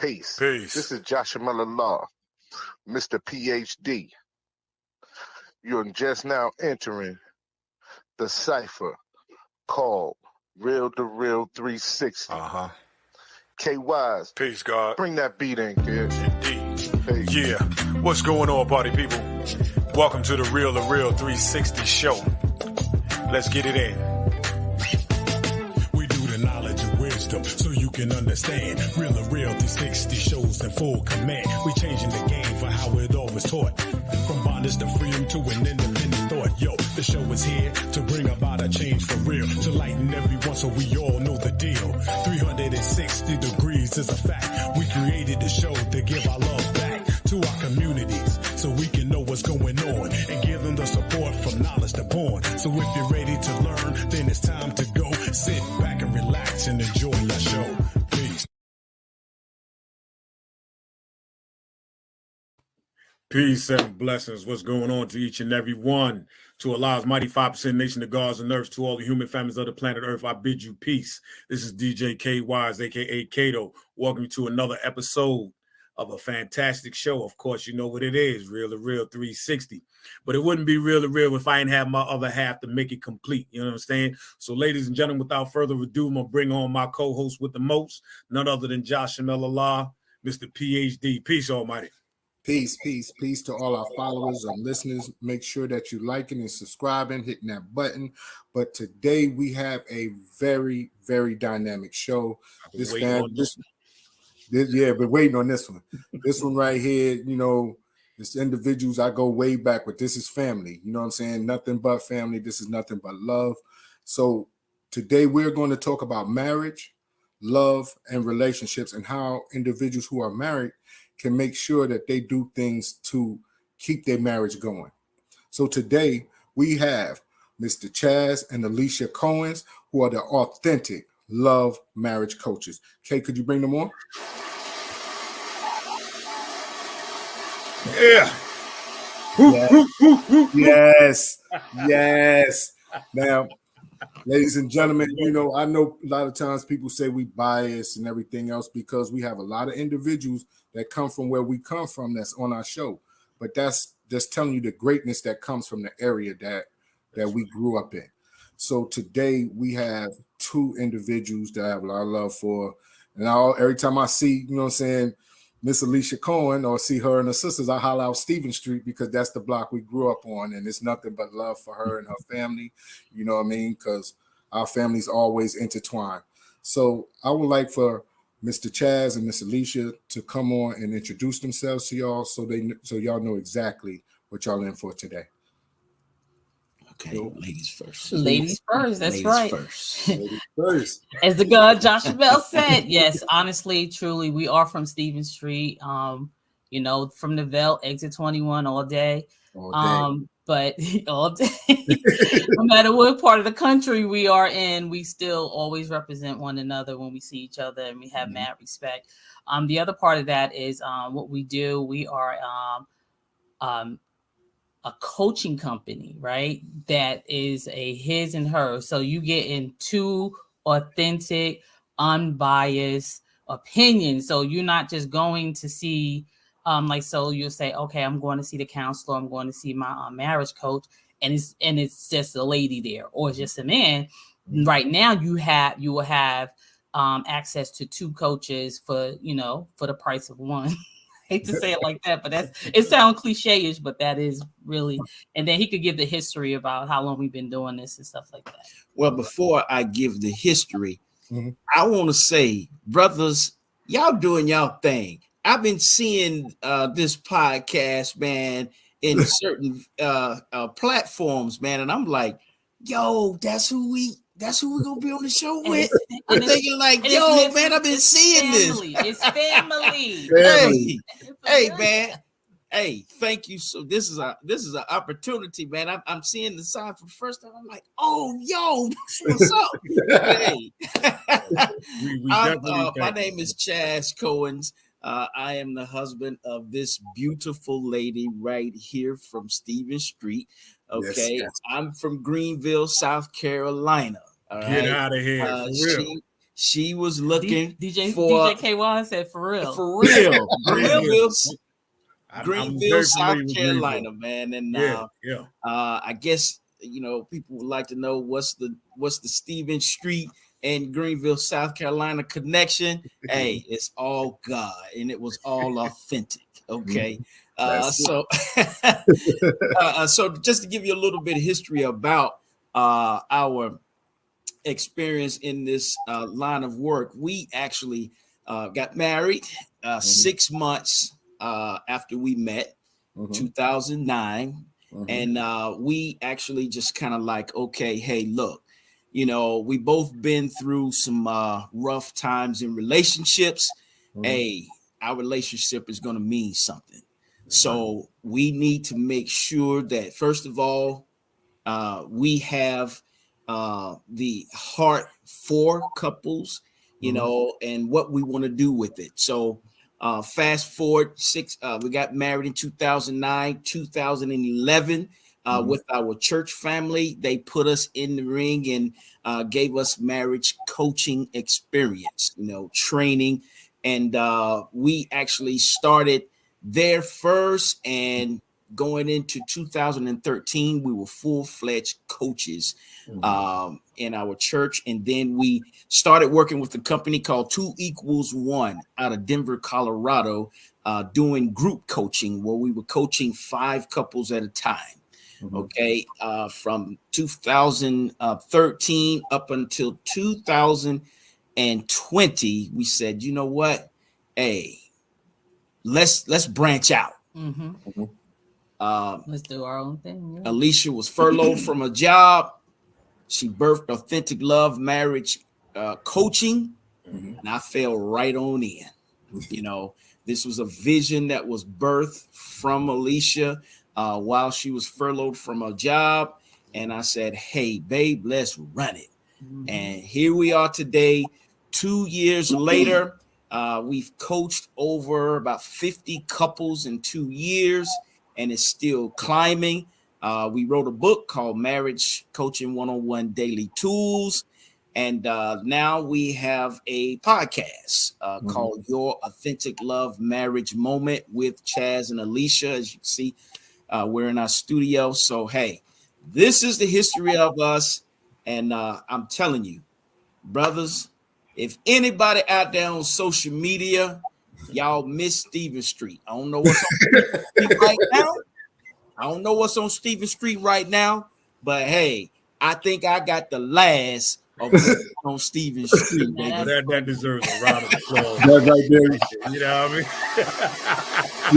Peace. Peace. This is Jahshamel and Mr. PhD. You're just now entering the cipher called Real to Real 360. K-Wise. Peace, God. Bring that beat in, kid. Indeed. Peace. Yeah. What's going on, party people? Welcome to the Real to Real 360 show. Let's get it in. We do the knowledge and wisdom so you can understand. Real to Real 360 shows in full command. We changing the game for how it all was taught. From bondage to freedom to an independent thought. Yo, the show is here to bring about a change for real. To lighten everyone so we all know the deal. 360 degrees is a fact. We created the show to give our love back to our communities so we can know what's going on and give them the support from knowledge to born. So if you're ready to learn, then it's time to go. Sit back and relax and enjoy your show. Peace. Peace and blessings. What's going on to each and every one? To Allah's mighty 5% nation of gods and earth, to all the human families of the planet Earth, I bid you peace. This is DJ K-Wise, a.k.a. Kato. Welcome to another episode of a fantastic show. Of course, you know what it is, Real to Real 360. But it wouldn't be Real to Real if I didn't have my other half to make it complete. You know what I'm saying? So, ladies and gentlemen, without further ado, I'm going to bring on my co-host with the most, none other than Jahshamel and Mr. PhD. Peace, Almighty. Peace, peace, peace to all our followers and listeners. Make sure that you're liking and subscribing, hitting that button. But today we have a very, very dynamic show. We're waiting on this one. This one right here, you know, this individuals, I go way back, but this is family. You know what I'm saying? Nothing but family. This is nothing but love. So today we're going to talk about marriage, love, and relationships and how individuals who are married can make sure that they do things to keep their marriage going. So today we have Mr. Chaz and Alicia Cohens, who are the authentic love marriage coaches. Kay, could you bring them on? Yeah. Yes. Now, ladies and gentlemen, you know, I know a lot of times people say we bias and everything else because we have a lot of individuals that come from where we come from that's on our show. But that's just telling you the greatness that comes from the area that we grew up in. So today we have two individuals that I have a lot of love for. And every time I see, you know what I'm saying, Miss Alicia Cohen or see her and her sisters, I holler out Stephen Street because that's the block we grew up on. And it's nothing but love for her and her family. You know what I mean? Because our families always intertwine. So I would like for Mr. Chaz and Miss Alicia to come on and introduce themselves to y'all so y'all know exactly what y'all in for today. Okay, ladies first. Ladies first, that's right. Ladies first. As the God Jahshamel said, yes, honestly, truly, we are from Stephen Street. You know, from the Vale, exit 21 all day. But all day, no matter what part of the country we are in, we still always represent one another when we see each other and we have mad respect. The other part of that is what we do. We are a coaching company, right? That is a his and her. So you get in two authentic, unbiased opinions. So you're not just going to see so you'll say, okay, I'm going to see the counselor, I'm going to see my marriage coach, and it's just a lady there, or it's just a man. Right now, you will have access to two coaches for the price of one. I hate to say it like that, but it sounds cliche-ish, but that is really. And then he could give the history about how long we've been doing this and stuff like that. Well, before I give the history, I want to say, brothers, y'all doing y'all thing. I've been seeing this podcast, man, in certain platforms, man, and I'm like, yo, that's who we're gonna be on the show with. I'm thinking like, yo, man, I've been seeing family. This. It's family. Hey, man. Hey, thank you. So this is an opportunity, man. I'm seeing the sign for the first time. I'm like, oh, yo, what's up? Hey. My name is Chaz Cohens. I am the husband of this beautiful lady right here from Stephen Street. Okay, yes. I'm from Greenville, South Carolina. Get out of here. She was looking DJ K-Wise said for real. For real. I'm Greenville, very South familiar with Carolina, Greenville. man. And Yeah. I guess people would like to know what's the Stephen Street and Greenville, South Carolina connection. Hey, it's all God, and it was all authentic. Okay. So just to give you a little bit of history about our experience in this line of work, we actually got married 6 months after we met, 2009. And we actually just kind of like, okay, hey, look, we both been through some rough times in relationships. Hey, our relationship is going to mean something. So we need to make sure that, first of all, we have the heart for couples, and what we want to do with it. So fast forward we got married in 2009, 2011 with our church family. They put us in the ring and gave us marriage coaching experience, training. And we actually started there first, and going into 2013, we were full-fledged coaches in our church. And then we started working with a company called 2 Equals 1 out of Denver, Colorado, doing group coaching, where we were coaching 5 couples at a time. Okay. From 2013 up until 2020, we said, you know what? Hey, let's branch out. Let's do our own thing. Yeah. Alicia was furloughed from a job. She birthed Authentic Love Marriage coaching, and I fell right on in. This was a vision that was birthed from Alicia while she was furloughed from a job. And I said, hey, babe, let's run it. And here we are today, 2 years later. We've coached over about 50 couples in 2 years, and it's still climbing. We wrote a book called Marriage Coaching 101 Daily Tools. And now we have a podcast called Your Authentic Love Marriage Moment with Chaz and Alicia. As you can see, we're in our studio. So, hey, this is the history of us. And I'm telling you, brothers, if anybody out there on social media, y'all miss Stephen Street. I don't know what's on Stephen Street right now. But hey, I think I got the last of what's on Stephen Street. That deserves a round of applause. That right there. You know what I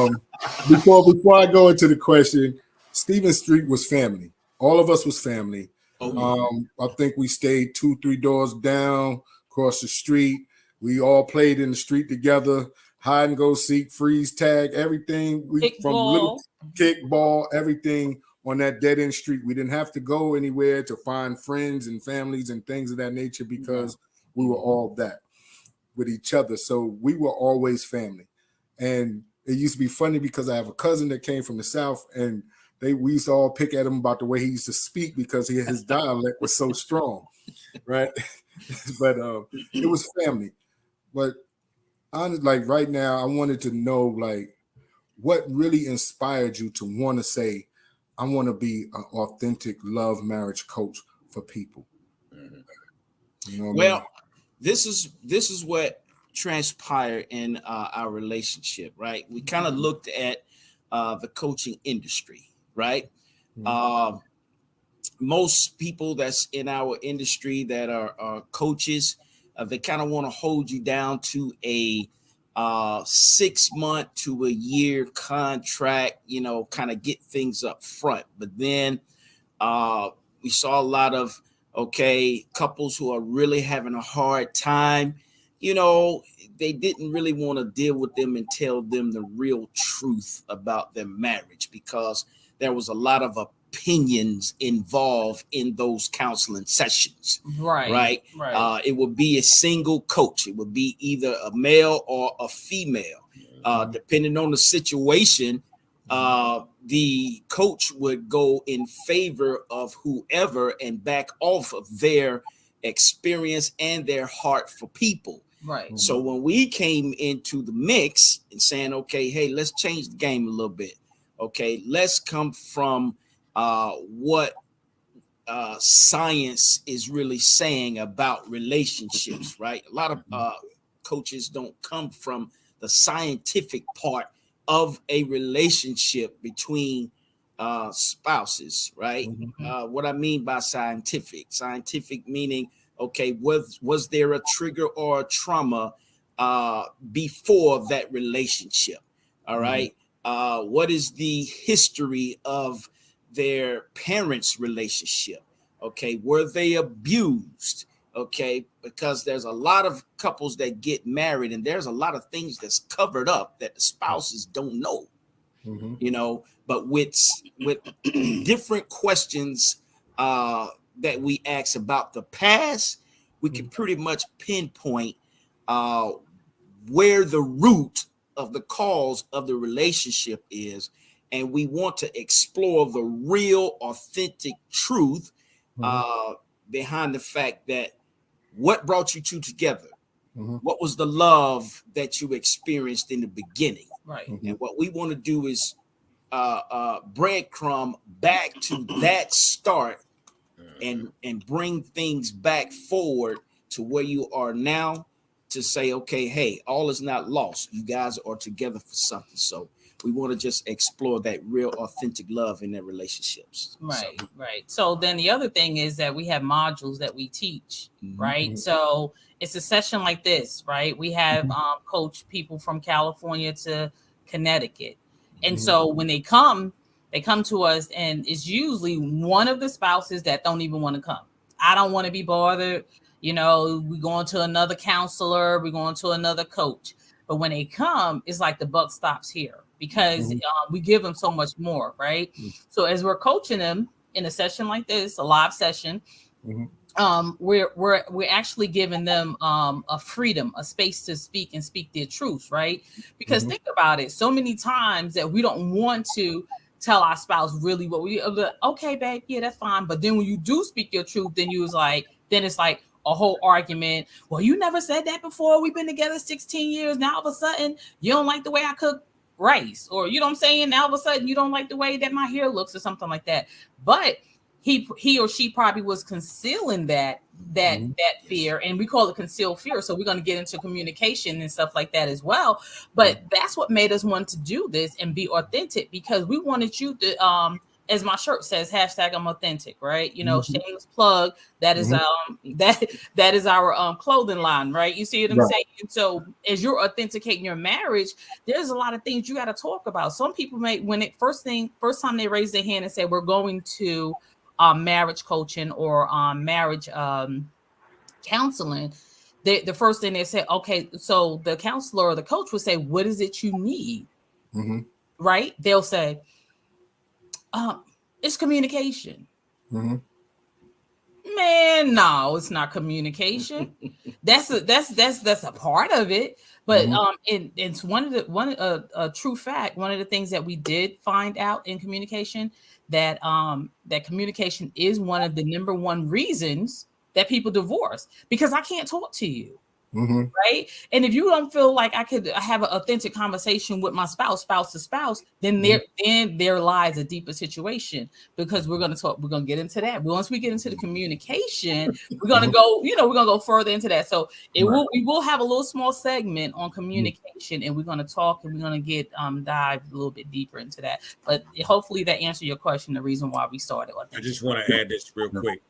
mean? Before I go into the question, Stephen Street was family. All of us was family. I think we stayed 2-3 doors down, across the street. We all played in the street together, hide and go seek, freeze tag, everything. Little kickball, everything on that dead end street. We didn't have to go anywhere to find friends and families and things of that nature, because we were all that with each other. So we were always family. And it used to be funny because I have a cousin that came from the South, and we used to all pick at him about the way he used to speak because his dialect was so strong, right? But it was family. But honestly, like right now, I wanted to know, like, what really inspired you to want to say, I want to be an authentic love marriage coach for people? This is what transpired in our relationship, right? We kind of looked at the coaching industry. Right. Most people that's in our industry that are coaches, they kind of want to hold you down to a 6 month to a year contract, kind of get things up front. But then we saw a lot of, couples who are really having a hard time. They didn't really want to deal with them and tell them the real truth about their marriage, because there was a lot of opinions involved in those counseling sessions. Right. It would be a single coach. It would be either a male or a female. Depending on the situation, the coach would go in favor of whoever and back off of their experience and their heart for people. Right. So when we came into the mix and saying, okay, hey, let's change the game a little bit. Okay, let's come from what science is really saying about relationships, right? A lot of coaches don't come from the scientific part of a relationship between spouses, right? What I mean by scientific meaning, okay, was there a trigger or a trauma before that relationship? All right. What is the history of their parents' relationship? Okay, were they abused? Okay, because there's a lot of couples that get married and there's a lot of things that's covered up that the spouses don't know. You know, but with different questions that we ask about the past, we can pretty much pinpoint where the root of the cause of the relationship is, and we want to explore the real, authentic truth behind the fact that what brought you two together. What was the love that you experienced in the beginning? Right. And what we want to do is breadcrumb back to that start and bring things back forward to where you are now, to say, okay, hey, all is not lost. You guys are together for something. So we want to just explore that real authentic love in their relationships. Right, right. So then the other thing is that we have modules that we teach, right? So it's a session like this, right? We have coach people from California to Connecticut. And so when they come to us, and it's usually one of the spouses that don't even want to come. I don't want to be bothered. You know, we're going to another counselor, we're going to another coach. But when they come, it's like the buck stops here, because we give them so much more, right? So as we're coaching them in a session like this, a live session, we're actually giving them a freedom, a space to speak and speak their truth, right? Because think about it, so many times that we don't want to tell our spouse really what we okay, babe, yeah, that's fine. But then when you do speak your truth, then it's like a whole argument. Well, you never said that before. We've been together 16 years. Now all of a sudden you don't like the way I cook rice, or you know what I'm saying? Now all of a sudden you don't like the way that my hair looks, or something like that. But he or she probably was concealing that fear, and we call it concealed fear. So we're going to get into communication and stuff like that as well. But that's what made us want to do this and be authentic, because we wanted you to as my shirt says, hashtag I'm authentic, right? You know, shameless plug. That is that is our clothing line, right? You see what I'm saying? So as you're authenticating your marriage, there's a lot of things you got to talk about. Some people may, when it first time they raise their hand and say we're going to marriage coaching or marriage counseling, the first thing they say, okay, so the counselor or the coach will say, what is it you need? Right? They'll say, it's communication. Man, no, it's not communication. That's a part of it, but it's a true fact. One of the things that we did find out in communication, that that communication is one of the number one reasons that people divorce, because I can't talk to you. Right. And if you don't feel like I could have an authentic conversation with my spouse to spouse, then there lies a deeper situation, because we're going to get into that. Once we get into the communication, we're going to go, we're going to go further into that. So we will have a little small segment on communication, and we're going to talk, and we're going to get dive a little bit deeper into that. But hopefully that answered your question, the reason why we started. I just want to add this real quick.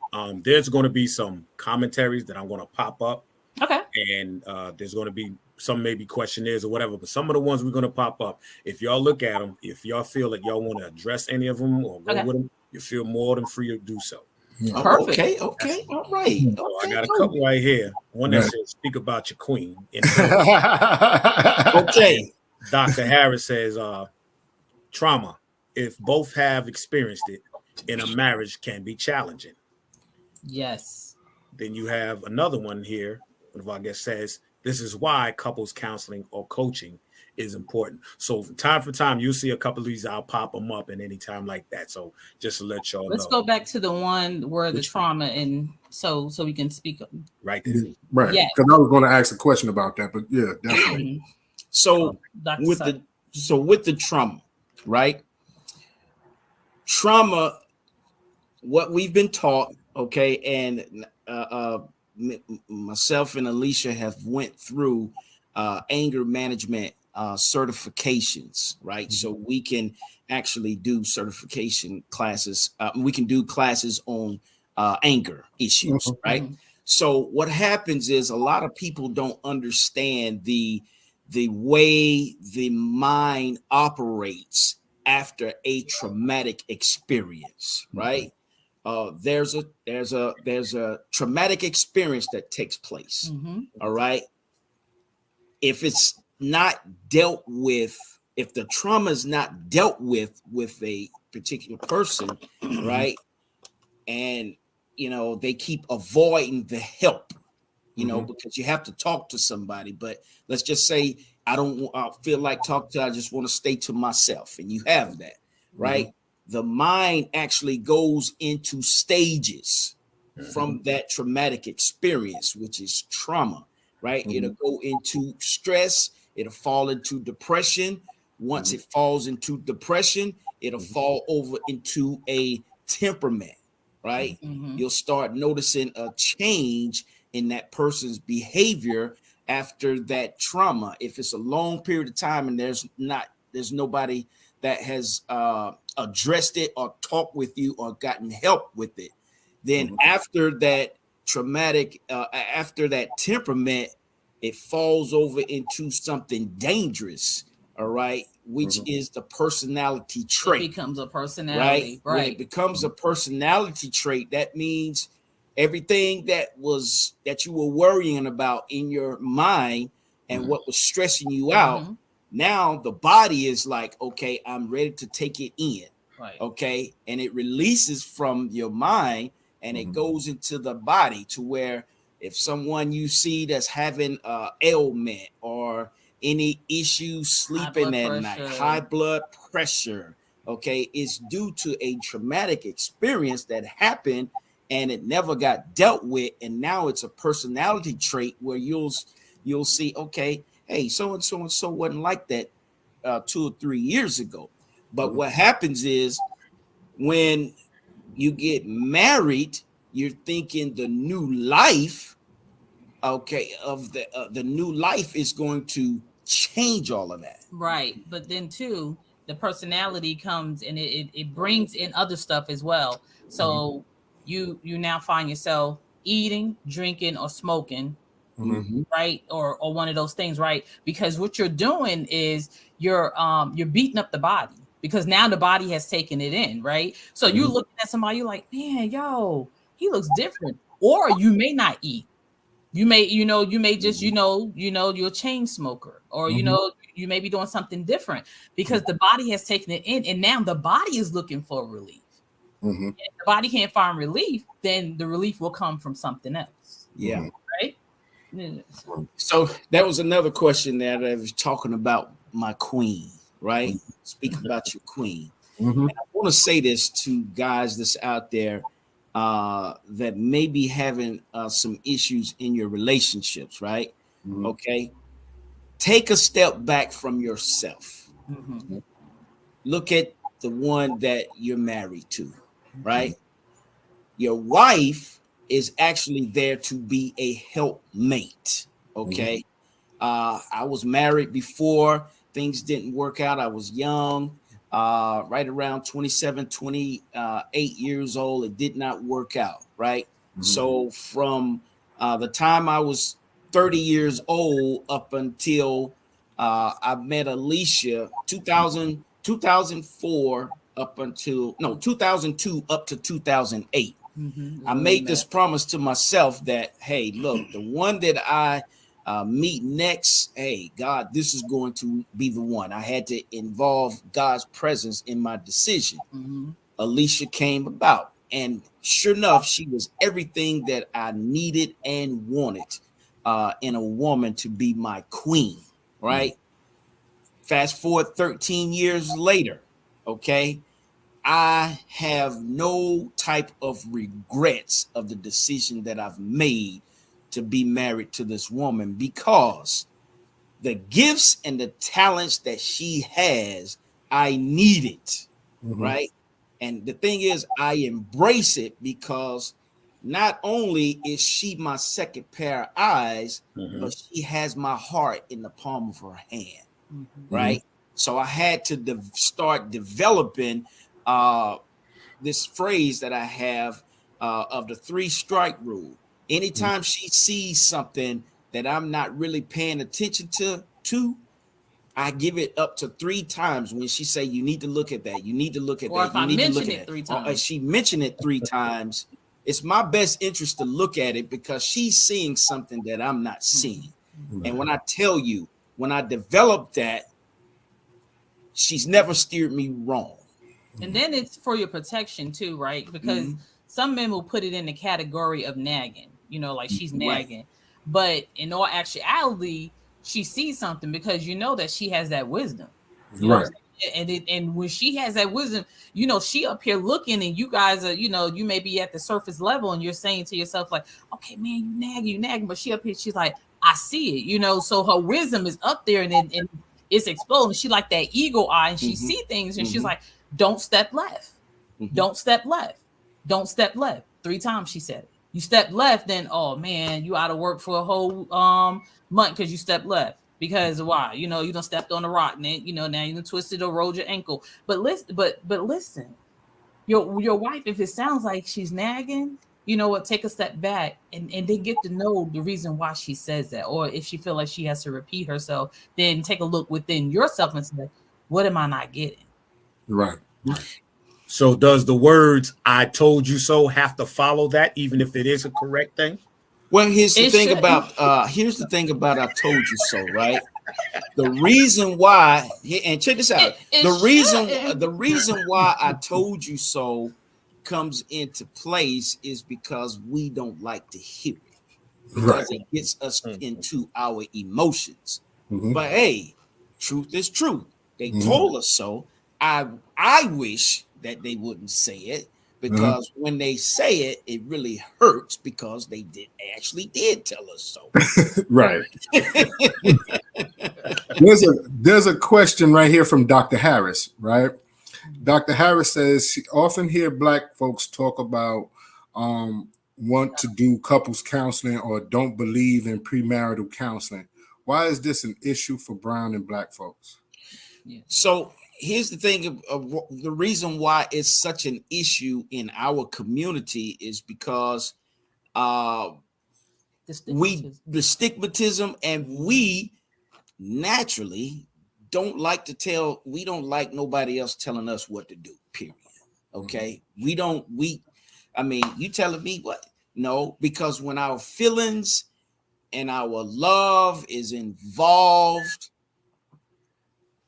There's going to be some commentaries that I'm going to pop up. Okay. And there's going to be some maybe questionnaires or whatever, but some of the ones we're going to pop up, if y'all look at them, if y'all feel like y'all want to address any of them or go with them, you feel more than free to do so. Perfect. Okay. All right. So I got a couple right here. One that says, speak about your queen. Okay. Dr. Harris says, trauma, if both have experienced it in a marriage, can be challenging. Yes. Then you have another one here, I guess, says, this is why couples counseling or coaching is important. So from time to time, you'll see a couple of these. I'll pop them up at any time like that. So just to let y'all Let's know. go back to the one where the trauma, and so we can speak right there. Right. Yes. Because I was going to ask a question about that, but yeah, definitely. So with the trauma, right? Trauma, what we've been taught, okay, and myself and Alicia have went through anger management certifications, right? So we can actually do certification classes. We can do classes on anger issues, right? So what happens is a lot of people don't understand the way the mind operates after a traumatic experience, right? There's a traumatic experience that takes place. All right. If it's not dealt with, if the trauma is not dealt with a particular person, right? And they keep avoiding the help, because you have to talk to somebody. But let's just say I don't feel like talking to, I just want to stay to myself. And you have that, right? The mind actually goes into stages from that traumatic experience, which is trauma, right? It'll go into stress. It'll fall into depression. Once it falls into depression, it'll fall over into a temperament, right? You'll start noticing a change in that person's behavior after that trauma. If it's a long period of time and there's nobody that has addressed it or talked with you or gotten help with it, then after that traumatic, after that temperament, it falls over into something dangerous, all right, which is the personality trait. It becomes a personality, right? When it becomes a personality trait, that means everything that you were worrying about in your mind and what was stressing you out, now the body is like, okay, I'm ready to take it in. Right. Okay. And it releases from your mind and it goes into the body, to where if someone you see that's having ailment or any issues sleeping at night, high blood pressure, okay, it's due to a traumatic experience that happened and it never got dealt with, and now it's a personality trait where you'll see, okay, hey, so and so wasn't like that 2 or 3 years ago. But what happens is when you get married, you're thinking the new life, okay, of the new life is going to change all of that, right? But then too, the personality comes and it brings in other stuff as well. So you now find yourself eating, drinking, or smoking, right? Or one of those things, right? Because what you're doing is you're beating up the body, because now the body has taken it in, right? So you're looking at somebody, you're like, man, yo, he looks different. Or you may not eat. You may just, you're a chain smoker, or, you may be doing something different because the body has taken it in, and now the body is looking for relief. If the body can't find relief, then the relief will come from something else. Yeah. Right. So that was another question that I was talking about my queen, right? Speak about your queen. And I want to say this to guys that's out there that may be having some issues in your relationships, right? Okay. Take a step back from yourself. Look at the one that you're married to, right? Your wife is actually there to be a helpmate. Okay. I was married before. Things didn't work out. I was young, right around 27, 28 years old. It did not work out. Right. So from the time I was 30 years old up until I met Alicia, 2004 up until 2002 up to 2008. I made this promise to myself that, hey, look, the one that I meet next, hey, God, this is going to be the one. I had to involve God's presence in my decision. Alicia came about, and sure enough, she was everything that I needed and wanted in a woman to be my queen, right? Fast forward 13 years later, okay, I have no type of regrets of the decision that I've made to be married to this woman, because the gifts and the talents that she has, I need it, right? And the thing is, I embrace it because not only is she my second pair of eyes, but she has my heart in the palm of her hand, right? So I had to start developing this phrase that I have of the 3-strike rule. Anytime she sees something that I'm not really paying attention to, I give it up to 3 times. When she say, you need to look at that, you need to look at Or that, if you I need to mention look it at 3 it. times. If she mentioned it 3 times, it's my best interest to look at it because she's seeing something that I'm not seeing. And when I tell you, when I developed that, she's never steered me wrong. And then it's for your protection too, right? Because some men will put it in the category of nagging, you know, like she's nagging. Right. But in all actuality, she sees something because you know that she has that wisdom. Right. And when she has that wisdom, you know, she up here looking, and you guys are, you know, you may be at the surface level and you're saying to yourself, like, okay, man, you nagging. But she up here, she's like, I see it, you know, so her wisdom is up there and it's exploding. She like that eagle eye, and she see things, and she's like, don't step left. Don't step left. Don't step left. 3 times she said it. You step left, then oh man, you out of work for a whole month because you stepped left. Because why? You know, you done stepped on the rock, and then, you know, now you done twisted or rolled your ankle. But listen, your wife, if it sounds like she's nagging, you know what, take a step back and then get to know the reason why she says that. Or if she feel like she has to repeat herself, then take a look within yourself and say, what am I not getting? Right. So does the words "I told you so" have to follow that, even if it is a correct thing? Well, here's the thing about "I told you so," right? The reason why, and check this out, the reason why "I told you so" comes into place is because we don't like to hear it, because it gets us into our emotions. But hey, truth is truth. They told us so. I wish that they wouldn't say it, because when they say it, it really hurts because they actually did tell us so. Right. There's a question right here from Dr. Harris, right? Dr. Harris says she often hear Black folks talk about want to do couples counseling or don't believe in premarital counseling. Why is this an issue for brown and Black folks? So here's the thing of the reason why it's such an issue in our community is because the stigmatism, and we naturally don't like we don't like nobody else telling us what to do, period. Okay. I mean, you telling me what? No, because when our feelings and our love is involved,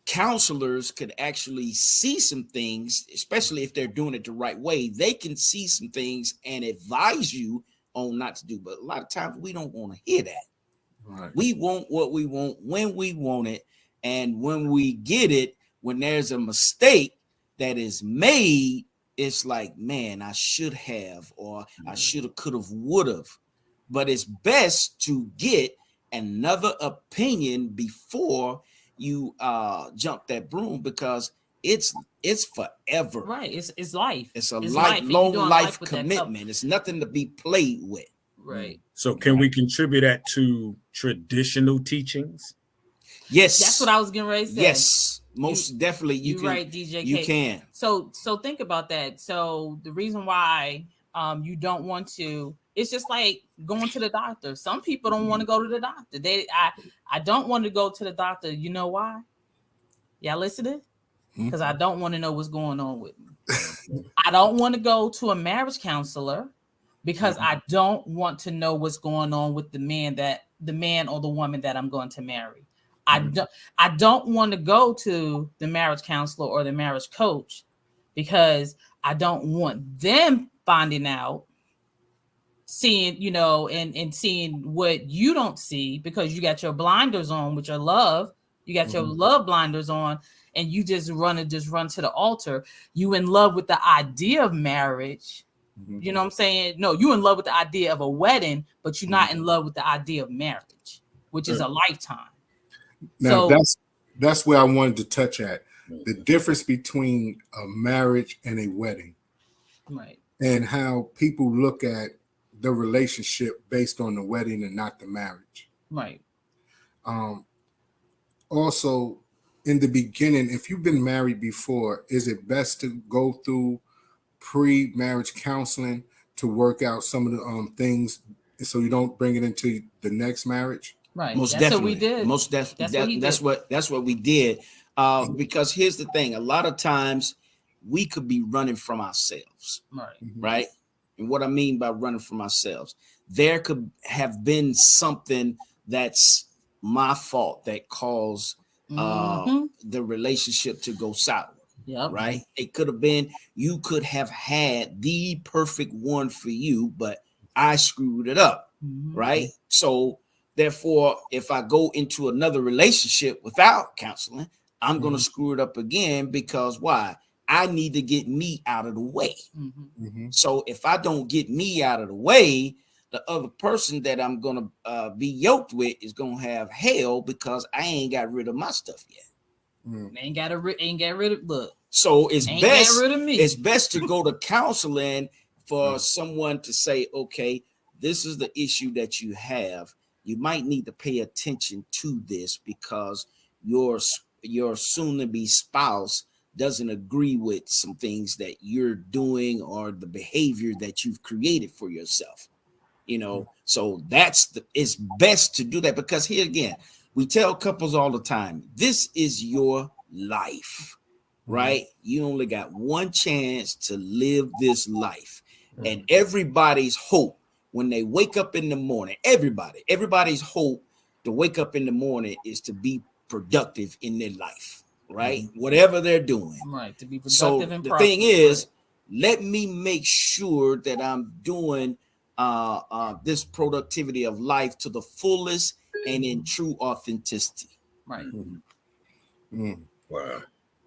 counselors could actually see some things, especially if they're doing it the right way. They can see some things and advise you on not to do. But a lot of times we don't want to hear that. Right. We want what we want when we want it. And when we get it, when there's a mistake that is made, it's like, man, I should have, or I should have, could have, would have. But it's best to get another opinion before you jump that broom, because it's forever. Right. It's life. It's a lifelong life commitment. It's nothing to be played with. Right. So can we contribute that to traditional teachings? Yes. That's what I was getting ready to say. Yes. Most definitely. You can, right, DJ. You can. So think about that. So the reason why you don't want to, it's just like going to the doctor. Some people don't want to go to the doctor. I don't want to go to the doctor. You know why? Y'all listening? Because I don't want to know what's going on with me. I don't want to go to a marriage counselor because I don't want to know what's going on with the man or the woman that I'm going to marry. I don't want to go to the marriage counselor or the marriage coach because I don't want them finding out, seeing, you know, and seeing what you don't see because you got your blinders on with your love, You got your love blinders on, and you just run to the altar. You in love with the idea of marriage. You know what I'm saying? No, you in love with the idea of a wedding, but you're not in love with the idea of marriage, which is a lifetime. Now So that's where I wanted to touch at. The difference between a marriage and a wedding. right. And how people look at the relationship based on the wedding and not the marriage. Right. Also, in the beginning, if you've been married before, is it best to go through pre-marriage counseling to work out some of the things so you don't bring it into the next marriage? Right. Most That's definitely. what we did. Most definitely. That's what we did. Because here's the thing: a lot of times we could be running from ourselves, right? And what I mean by running from ourselves, there could have been something that's my fault that caused the relationship to go sour. Yep. Right. It could have been, you could have had the perfect one for you, but I screwed it up. Right. So therefore, if I go into another relationship without counseling, I'm going to screw it up again, because why? I need to get me out of the way. So if I don't get me out of the way, the other person that I'm going to be yoked with is going to have hell, because I ain't got rid of my stuff yet. Ain't got rid of, look. So it's it's best to go to counseling for someone to say, okay, this is the issue that you have. You might need to pay attention to this because your soon-to-be spouse doesn't agree with some things that you're doing or the behavior that you've created for yourself. You know, so it's best to do that, because here again, we tell couples all the time, this is your life, right? You only got one chance to live this life. And everybody's hope when they wake up in the morning, everybody's hope to wake up in the morning is to be productive in their life, right? Whatever they're doing. Right. To be productive So and the prosperous. thing is, let me make sure that I'm doing this productivity of life to the fullest and in true authenticity. Right. Wow.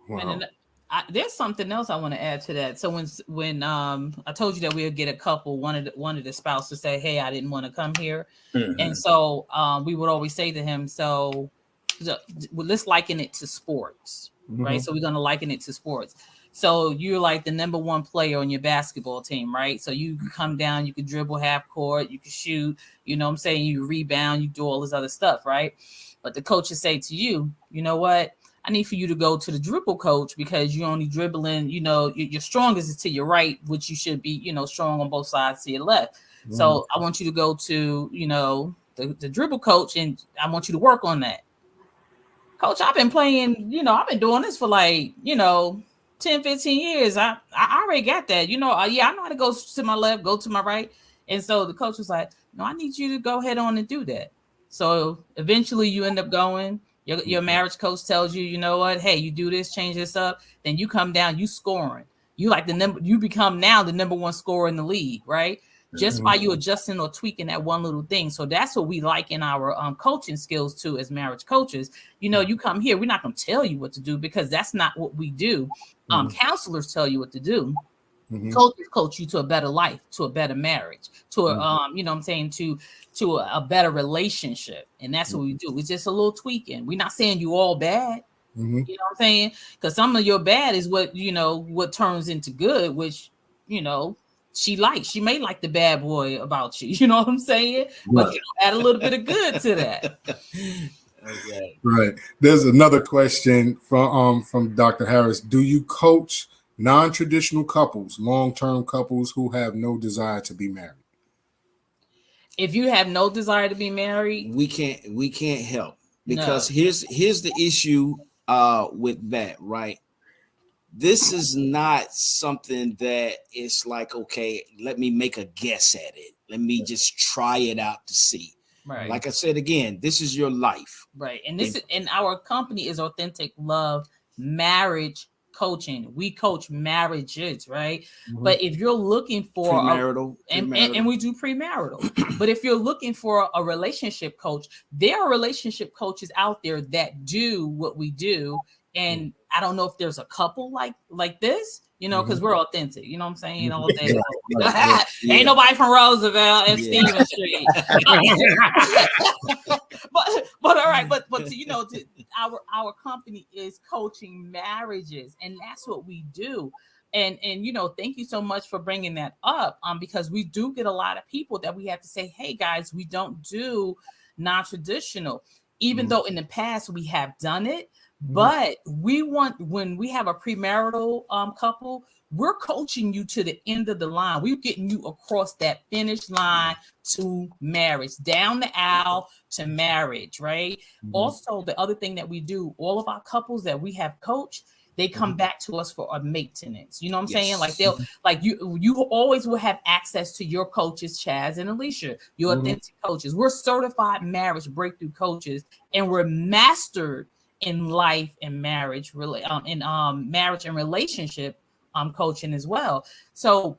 And there's something else I want to add to that. So when I told you that we would get a couple, one of the spouses say, "Hey, I didn't want to come here," and so we would always say to him, "So let's liken it to sports, right? So we're going to liken it to sports. So you're like the number one player on your basketball team, right? So you can come down, you can dribble half court, you can shoot, you know what I'm saying? You rebound, you do all this other stuff, right? But the coaches say to you, you know what? I need for you to go to the dribble coach because you're only dribbling, you know, your strongest is to your right, which you should be, you know, strong on both sides to your left. So I want you to go to, you know, the dribble coach, and I want you to work on that. Coach, I've been playing, you know, I've been doing this for like, you know, 10, 15 years. I already got that. You know, yeah, I know how to go to my left, go to my right. And so the coach was like, no, I need you to go ahead on and do that. So eventually you end up going. Your marriage coach tells you, you know what? Hey, you do this, change this up. Then you come down, you scoring. You like you become now the number one scorer in the league, right? Just by you adjusting or tweaking that one little thing. So that's what we like in our coaching skills too, as marriage coaches. You know, you come here, we're not going to tell you what to do because that's not what we do. Counselors tell you what to do. Coaches coach you to a better life, to a better marriage, to a, you know what I'm saying, to a better relationship. And that's what we do. It's just a little tweaking. We're not saying you all bad. You know what I'm saying? Because some of your bad is what, you know, what turns into good, which, you know, she may like the bad boy about you. You know what I'm saying? But you know, add a little bit of good to that. Okay. Right. There's another question from Dr. Harris. Do you coach non-traditional couples, long-term couples who have no desire to be married? If you have no desire to be married, we can't help, because here's the issue with that, right? This is not something that is like, okay, let me make a guess at it. Let me just try it out to see. Right. Like I said, again, this is your life. Right. And this and our company is Authentic Love Marriage coaching. We coach marriages, right? But if you're looking for premarital, and we do premarital, but if you're looking for a relationship coach, there are relationship coaches out there that do what we do. And I don't know if there's a couple like this, you know, because we're authentic, you know what I'm saying? All day. Ain't nobody from Roosevelt and Stephen Street. but all right, but you know, our company is coaching marriages, and that's what we do. And you know, thank you so much for bringing that up, because we do get a lot of people that we have to say, hey guys, we don't do non-traditional, even though in the past we have done it. But we want, when we have a premarital couple, we're coaching you to the end of the line. We're getting you across that finish line to marriage, down the aisle to marriage, right? Also, the other thing that we do, all of our couples that we have coached, they come back to us for a maintenance. You know what I'm saying? Like they'll, like you always will have access to your coaches, Chaz and Alicia, your authentic coaches. We're certified marriage breakthrough coaches, and we're mastered in life and marriage, really, marriage and relationship coaching as well. So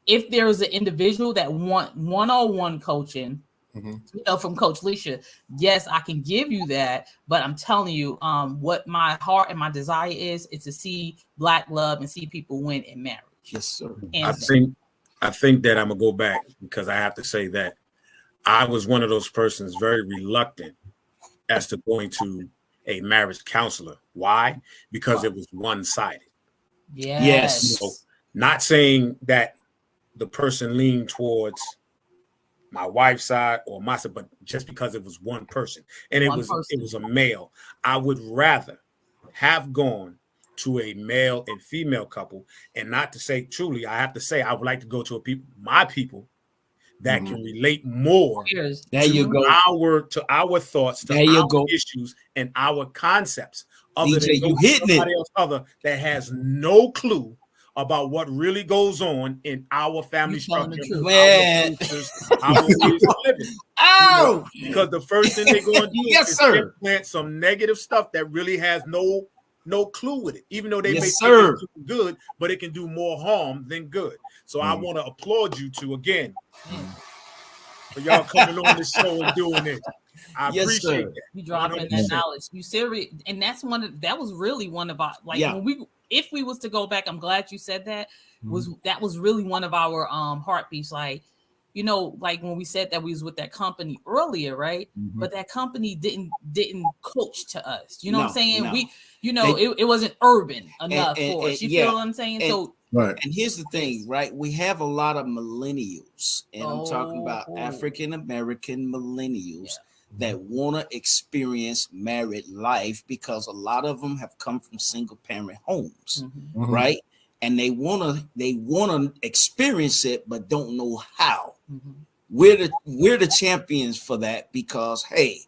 if there's an individual that want one-on-one coaching, you know, from Coach Alicia, yes, I can give you that. But I'm telling you, what my heart and my desire is to see Black love and see people win in marriage. Yes, sir. I think that I'm gonna go back, because I have to say that I was one of those persons very reluctant as to going to a marriage counselor. Why? Because it was one-sided. Yes. So, not saying that the person leaned towards my wife's side or my side, but just because it was one person, and it was a male. I would rather have gone to a male and female couple, and not to say truly, I have to say I would like to go to my people that can relate more to our thoughts, to our issues, and our concepts. Other DJ, than somebody else that has no clue about what really goes on in our family structure, our cultures, our ways of living. Because the first thing they're going to do is implant some negative stuff that really has no clue with it, even though they may think it's good, but it can do more harm than good. So I want to applaud you two again for y'all coming on the show and doing it. I appreciate that. You dropping that knowledge. You serious, and that was really one of our, like, when if we was to go back, I'm glad you said that, that was really one of our heartbeats. Like, you know, like when we said that we was with that company earlier, right? But that company didn't coach to us. You know what I'm saying? We, you know, it wasn't urban enough for us. You feel what I'm saying? So right. And here's the thing, right? We have a lot of millennials, and I'm talking about African American millennials that want to experience married life, because a lot of them have come from single parent homes, right? And they want to experience it, but don't know how. We're the champions for that, because hey,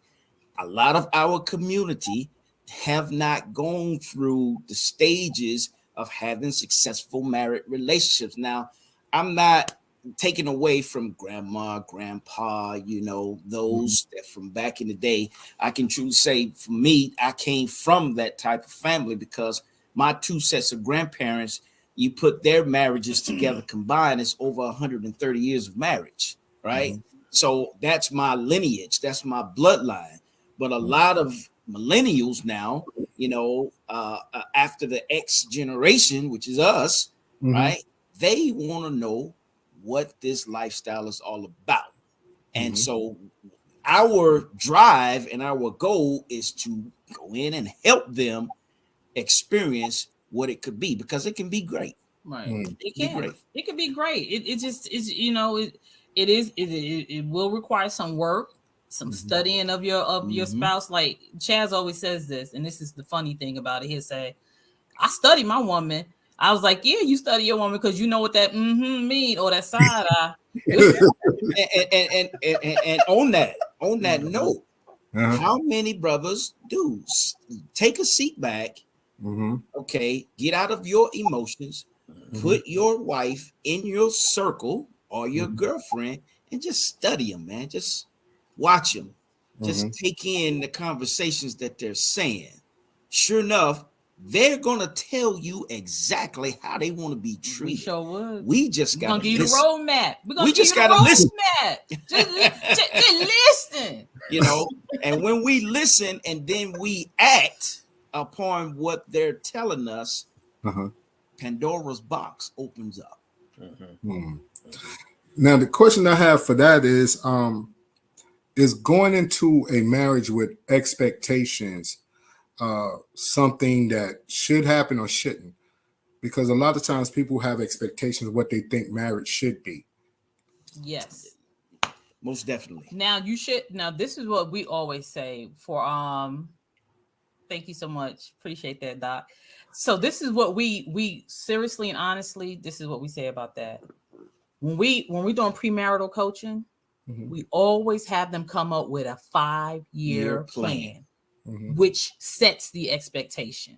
a lot of our community have not gone through the stages of having successful married relationships. Now, I'm not taken away from grandma, grandpa, you know, those that from back in the day. I can truly say, for me, I came from that type of family, because my two sets of grandparents, you put their marriages together combined, it's over 130 years of marriage, right? So that's my lineage, that's my bloodline. But a lot of millennials now, you know, after the X generation, which is us, right? They want to know what this lifestyle is all about. And so our drive and our goal is to go in and help them experience what it could be, because it can be great. Right. It can. It can be great. It just is, you know, it will require some work, some studying of your spouse. Like Chaz always says this, and this is the funny thing about it. He'll say, I study my woman. I was like, yeah, you study your woman because you know what that mean, or that side eye. and on that note, how many brothers do take a seat back? Okay, get out of your emotions, put your wife in your circle or your girlfriend, and just study them, man. Just watch them. Just take in the conversations that they're saying. Sure enough, they're gonna tell you exactly how they want to be We treated. sure would. We just We're gonna gotta give you the listen. roadmap. We're gonna We give just you the gotta listen. roadmap. Just listen. You know, and when we listen and then we act upon what they're telling us, Pandora's box opens up. Now, the question I have for that is going into a marriage with expectations something that should happen or shouldn't? Because a lot of times people have expectations of what they think marriage should be. Yes. Most definitely. Now you should. Now this is what we always say for Thank you so much. Appreciate that, Doc. So this is what we seriously and honestly, this is what we say about that. When we doing premarital coaching, we always have them come up with a 5-year plan, which sets the expectation.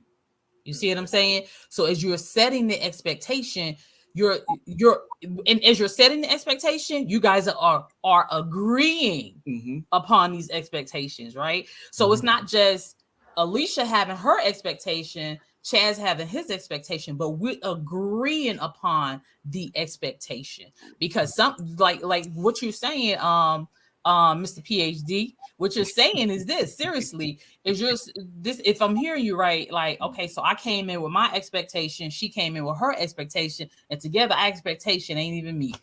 You see what I'm saying? So as you're setting the expectation, and as you're setting the expectation, you guys are agreeing upon these expectations, right? So it's not just Alicia having her expectation, Chaz having his expectation, but we're agreeing upon the expectation. Because some like what you're saying, Mr. PhD, what you're saying is this, seriously, is just this, if I'm hearing you right, like, okay, so I came in with my expectation, she came in with her expectation, and together our expectation ain't even meet.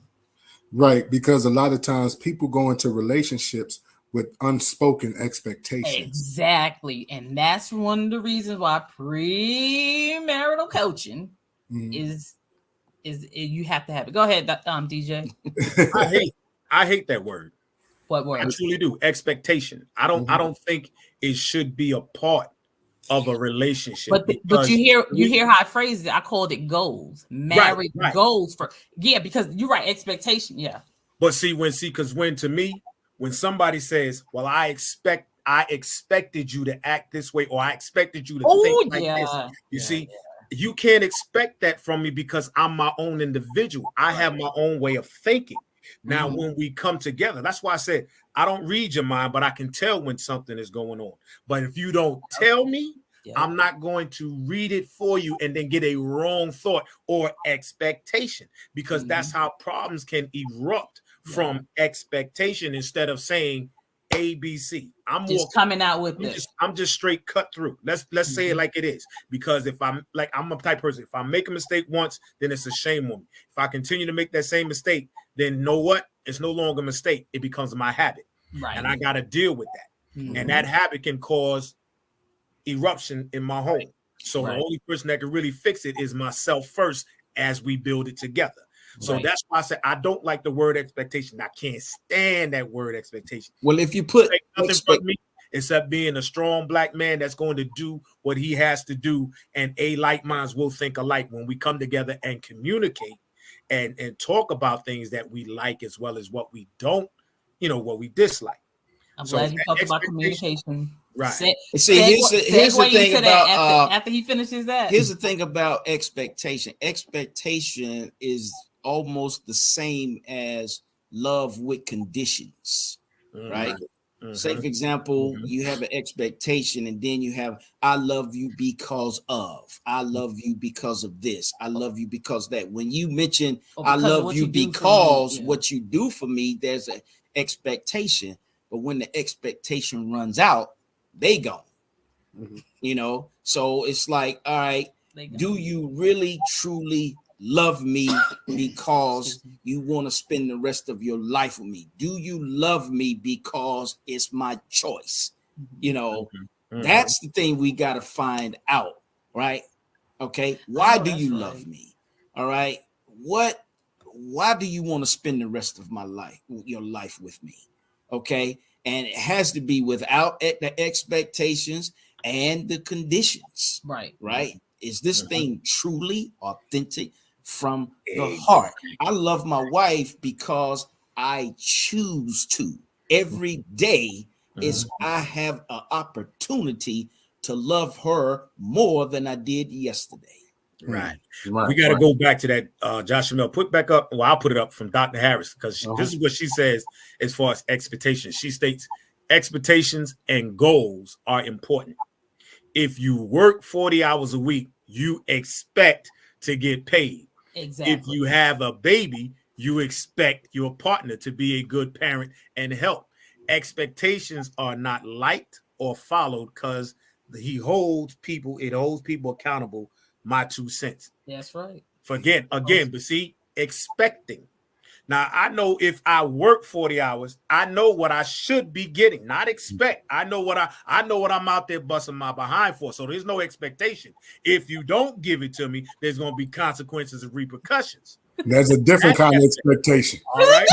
Right, because a lot of times people go into relationships with unspoken expectations. Exactly. And that's one of the reasons why premarital coaching is you have to have it. Go ahead, DJ. I hate that word. What word? I truly do. Expectation. I don't think it should be a part of a relationship. But you hear how I phrased it. I called it goals. Marriage goals for because you're right. Expectation. Yeah. But when somebody says, well, I expected you to act this way, or I expected you to think like this. You see, you can't expect that from me because I'm my own individual. I have my own way of thinking. Now, when we come together, that's why I said I don't read your mind, but I can tell when something is going on. But if you don't tell me, I'm not going to read it for you and then get a wrong thought or expectation, because that's how problems can erupt from expectation instead of saying ABC. I'm just coming out with this. I'm just straight cut through. Let's say it like it is. Because if I'm a type of person, if I make a mistake once, then it's a shame on me. If I continue to make that same mistake, then you know what? It's no longer a mistake. It becomes my habit. Right. And I got to deal with that. And that habit can cause eruption in my home. So the only person that can really fix it is myself first as we build it together. So that's why I said I don't like the word expectation. I can't stand that word expectation. Well, if you put nothing from me except being a strong black man that's going to do what he has to do, and like minds will think alike when we come together and communicate and talk about things that we like as well as what we don't, what we dislike. I'm glad you talked about communication. Right. Here's the thing about after he finishes that. Here's the thing about expectation. Expectation is almost the same as love with conditions, right? Say, for example, you have an expectation, and then you have, I love you because of, I love you because of this, I love you because that. When you mention I love you because what you do for me, there's an expectation. But when the expectation runs out, they gone. So it's like, all right, do you really truly love me because you want to spend the rest of your life with me? Do you love me because it's my choice? That's the thing we got to find out, right? Okay. Why do you love me? All right. Why do you want to spend the rest of your life with me? Okay. And it has to be without the expectations and the conditions. Right. Is this thing truly authentic from the heart? I love my wife because I choose to. Every day is I have an opportunity to love her more than I did yesterday. Right. We got to go back to that. Jahshamel, put back up. Well, I'll put it up from Dr. Harris, because this is what she says as far as expectations. She states expectations and goals are important. If you work 40 hours a week, you expect to get paid. Exactly. If you have a baby, you expect your partner to be a good parent and help. Expectations are not liked or followed because it holds people accountable. My 2 cents. That's right. Again, but see, expecting. Now, I know if I work 40 hours, I know what I should be getting, not expect. I know what I'm out there busting my behind for. So there's no expectation. If you don't give it to me, there's going to be consequences and repercussions. There's a different kind of expectation. All right.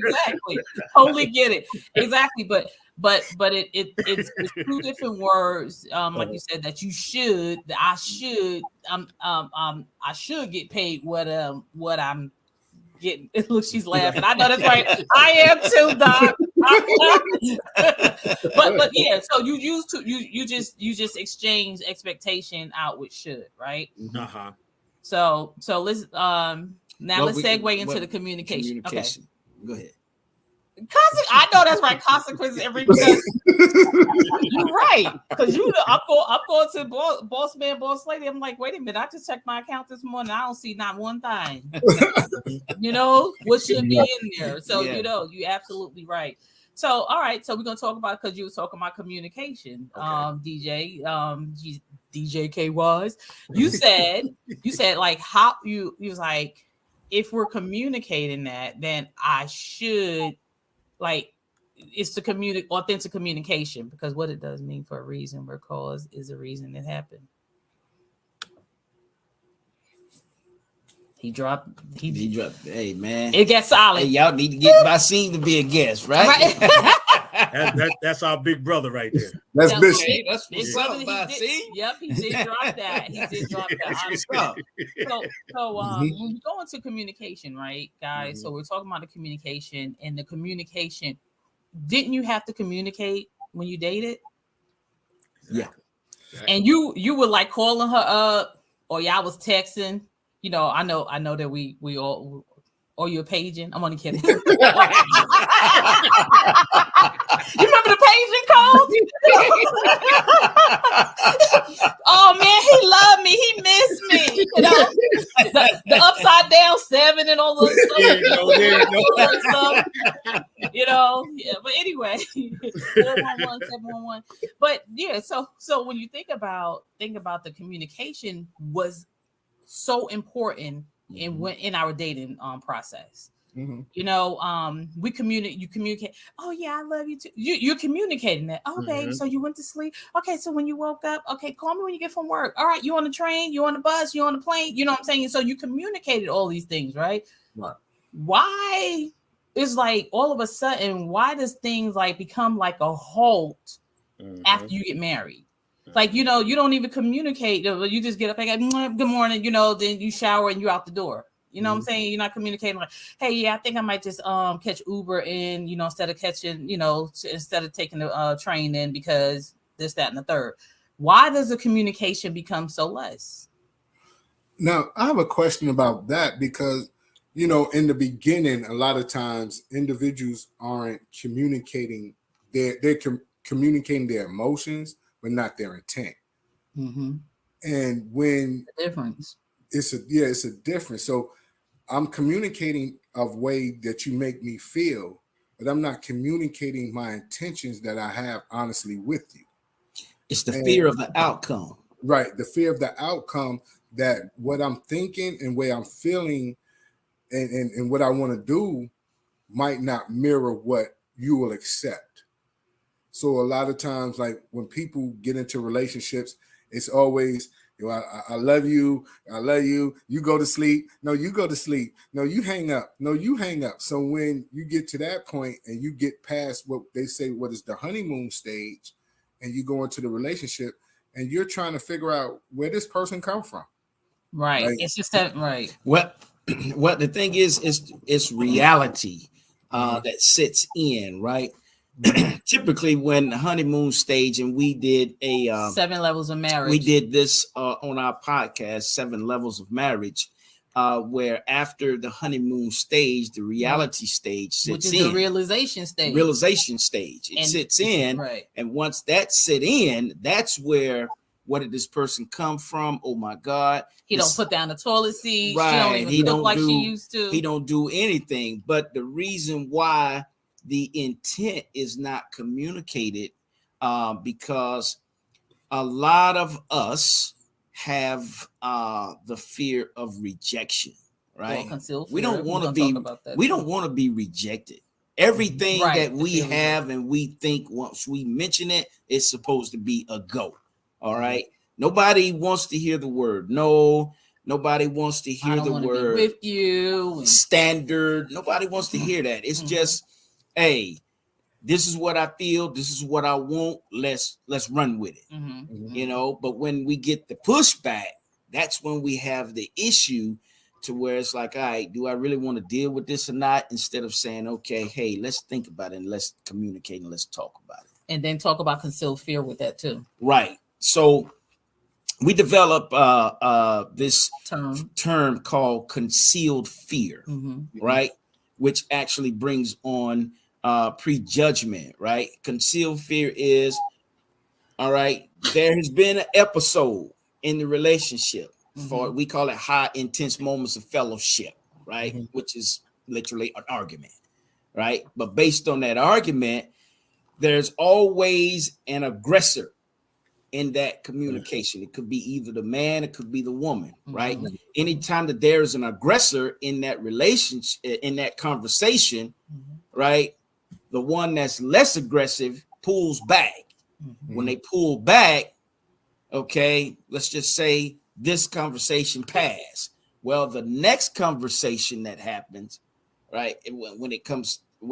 Exactly. Totally get it. Exactly. But it's 2 different words. Like you said, that you should, that I should get paid what I'm getting. Look, she's laughing. I know that's right. I am too, Doc. but yeah, so you just exchange expectation out with should, right? Uh-huh. So let's let's segue into the communication. Okay. Go ahead. I know that's right. Consequences every because you're right. Because I'm going to boss man, boss lady. I'm like, wait a minute. I just checked my account this morning. I don't see not one thing. What should be in there. So you're absolutely right. So all right. So we're gonna talk about, because you were talking about communication, DJ, DJ K-Wise. You said like how you was like, if we're communicating that, then I should, like, it's to communicate authentic communication, because what it does mean for a reason, where cause is a reason it happened. He dropped. Hey, man. It gets solid. Hey, y'all need to get Basim to be a guest, right? That's our big brother right there. That's Bishop. Hey, that's Big what's brother, up, he Basim. he did drop that. He did drop that. When we go into communication, right, guys? Mm-hmm. So we're talking about the communication, and the communication. Didn't you have to communicate when you dated? Yeah. And you were like calling her up, or y'all was texting. I know that we all, or you're paging. I'm only kidding. You remember the paging code? Oh man, he loved me. He missed me. The upside down 7 and all those stuff. Yeah. But anyway, 411, 711. But yeah, so when you think about the communication was so important in our dating process. Mm-hmm. You communicate. Oh yeah, I love you too. You're communicating that. Oh baby, so you went to sleep. Okay, so when you woke up, okay, call me when you get from work. All right, you on the train, you on the bus, you on the plane. You know what I'm saying? So you communicated all these things, right? Right. Why is like all of a sudden, why does things like become like a halt after you get married? Like, you don't even communicate. You just get up and go, good morning, then you shower and you're out the door. You know what I'm saying? You're not communicating like, hey, yeah, I think I might just catch Uber in, instead of catching, instead of taking the train in, because this, that, and the third. Why does the communication become so less? Now, I have a question about that, because, in the beginning, a lot of times individuals aren't communicating. They're communicating their emotions, but not their intent. Mm-hmm. And when the difference, it's a difference. So I'm communicating a way that you make me feel, but I'm not communicating my intentions that I have honestly with you. It's the fear of the outcome. Right. The fear of the outcome, that what I'm thinking and way I'm feeling and what I want to do might not mirror what you will accept. So a lot of times, like when people get into relationships, it's always, I love you. I love you. You go to sleep. No, you go to sleep. No, you hang up. No, you hang up. So when you get to that point and you get past what they say, what is the honeymoon stage, and you go into the relationship and you're trying to figure out where this person come from. Right. Like, it's just that, right. What the thing is it's reality that sits in, right? Typically when the honeymoon stage, and we did a 7 levels of marriage. We did this on our podcast, 7 levels of marriage. where after the honeymoon stage, the reality stage sits which is in. the realization stage. It sits in, right. and once that sit in, that's where where did this person come from? Oh my God! He don't put down the toilet seat. Right. She don't even he cook don't like do, she used to. He don't do anything. But the reason why the intent is not communicated, because a lot of us have the fear of rejection, right? We don't want to be. We don't want to be rejected. Everything that we have and we think once we mention it, it's supposed to be a go. All right. Nobody wants to hear the word no. Nobody wants to hear the word with you standard. Nobody wants to hear that. It's just, hey, this is what I feel. This is what I want. Let's run with it. You know, but when we get the pushback, that's when we have the issue to where it's like, all right, do I really want to deal with this or not? Instead of saying, okay, hey, let's think about it and let's communicate and let's talk about it. And then talk about concealed fear with that too. Right. So we develop this term called concealed fear, right? Which actually brings on prejudgment, right? Concealed fear is, all right, there has been an episode in the relationship for, we call it high intense moments of fellowship, right? Which is literally an argument, right? But based on that argument, there's always an aggressor in that communication. It could be either the man, it could be the woman, right? Anytime that there is an aggressor in that relationship, in that conversation, right? The one that's less aggressive pulls back. When they pull back, okay, let's just say this conversation passed. Well, the next conversation that happens, right? When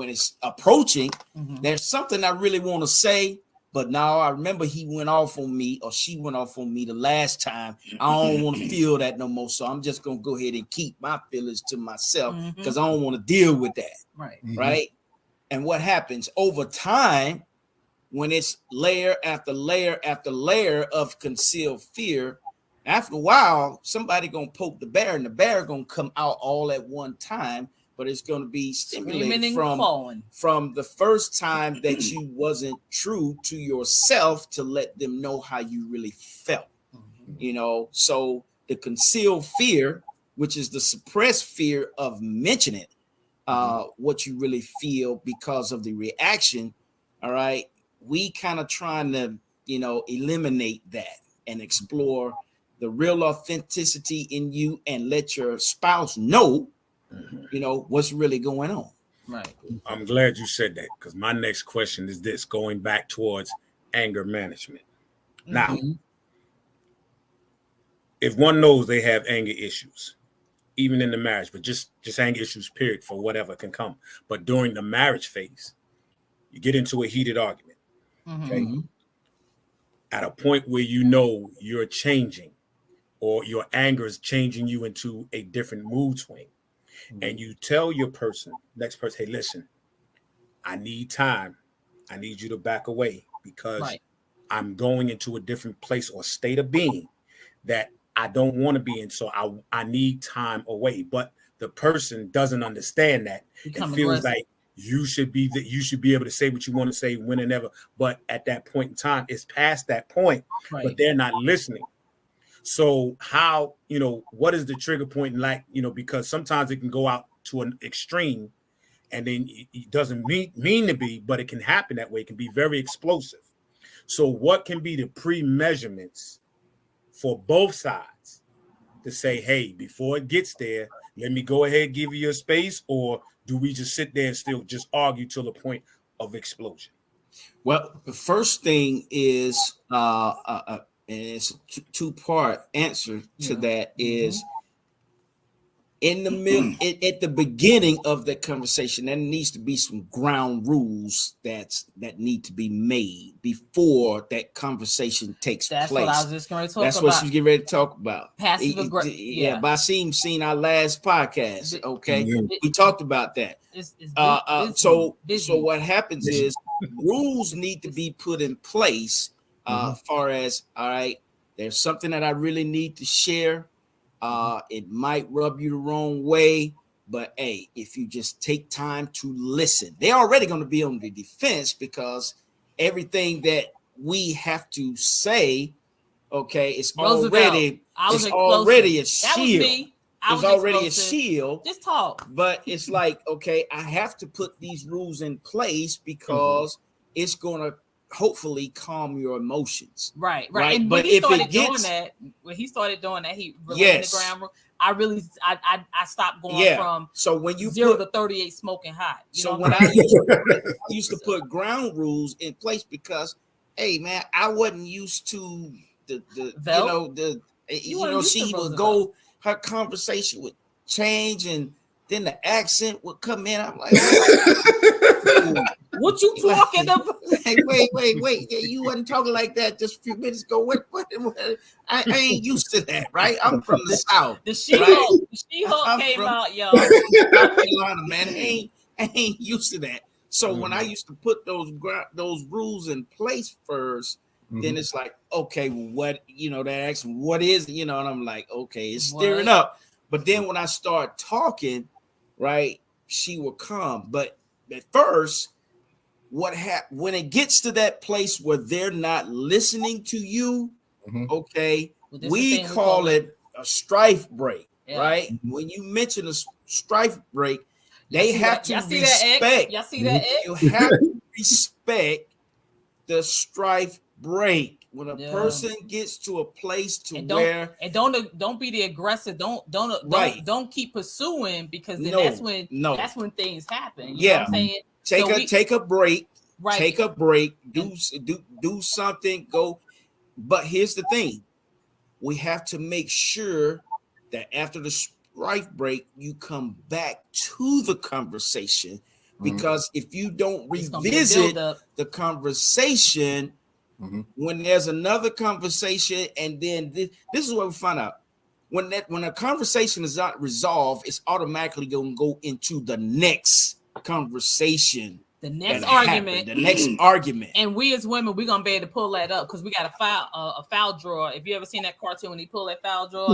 it's approaching, there's something I really want to say, but now I remember he went off on me or she went off on me the last time. I don't want to feel that no more. So I'm just going to go ahead and keep my feelings to myself because I don't want to deal with that. Right. Right. And what happens over time when it's layer after layer after layer of concealed fear, after a while, somebody going to poke the bear and the bear going to come out all at one time, but it's going to be stimulated from the first time that you wasn't true to yourself to let them know how you really felt, you know? So the concealed fear, which is the suppressed fear of mentioning what you really feel because of the reaction. All right. We kind of trying to, you know, eliminate that and explore the real authenticity in you and let your spouse know, you know, what's really going on. Right. I'm glad you said that because my next question is this, going back towards anger management. Now, if one knows they have anger issues, even in the marriage, but just anger issues, period, for whatever can come. But during the marriage phase, you get into a heated argument. Okay. At a point where you know you're changing or your anger is changing you into a different mood swing. And you tell your next person, hey, listen, I need time. I need you to back away because I'm going into a different place or state of being that I don't want to be in. So I need time away. But the person doesn't understand that. It feels like you should be able to say what you want to say when and ever. But at that point in time, it's past that point, but they're not listening. So how, you know, what is the trigger point like, you know, because sometimes it can go out to an extreme and then it doesn't mean to be, but it can happen that way. It can be very explosive. So what can be the pre-measurements for both sides to say, hey, before it gets there, let me go ahead and give you your space, or do we just sit there and still just argue till the point of explosion? Well, the first thing is, and it's a two-part answer to that is in the middle, at the beginning of the conversation, there needs to be some ground rules that need to be made before that conversation takes place. That's what I was just going to talk about. That's what she's getting ready to talk about. Passive aggression. Yeah, Basim seen our last podcast. Okay, we talked about that. So what happens is rules need to be put in place. Far as, all right, there's something that I really need to share. It might rub you the wrong way, but hey, if you just take time to listen, they're already going to be on the defense because everything that we have to say, okay, it's already a shield. It's already a shield. Just talk. But it's like, okay, I have to put these rules in place because it's going to hopefully calm your emotions. Right. And but when he started doing that, he related the ground rule. I stopped going from so when you 0 to 38 smoking hot. When I used to put ground rules in place because, hey man, I wasn't used to she would go, her conversation would change and then the accent would come in. I'm like, what you talking about? Like, wait. You wasn't talking like that just a few minutes ago. What? I ain't used to that, right? I'm from the South. The She-Hulk came out, y'all. Man, I ain't used to that. So when I used to put those rules in place first, then it's like, okay, what, they ask me, what is, and I'm like, okay, it's stirring up. But then when I start talking, right, she will come. But at first, when it gets to that place where they're not listening to you, okay, we call it a strife break, right? When you mention a strife break, they have to respect. Y'all see that? You have to respect the strife break. When a person gets to a place don't be the aggressive. Don't keep pursuing because then that's when things happen. You know what I'm saying? Take a break. Right. Take a break. Do something. Go. But here's the thing: we have to make sure that after the strife break, you come back to the conversation because if you don't revisit the conversation. When there's another conversation, and then this is what we find out: when a conversation is not resolved, it's automatically going to go into the next conversation, the next argument, And we as women, we're gonna be able to pull that up because we got a file drawer. If you ever seen that cartoon when he pull that file drawer,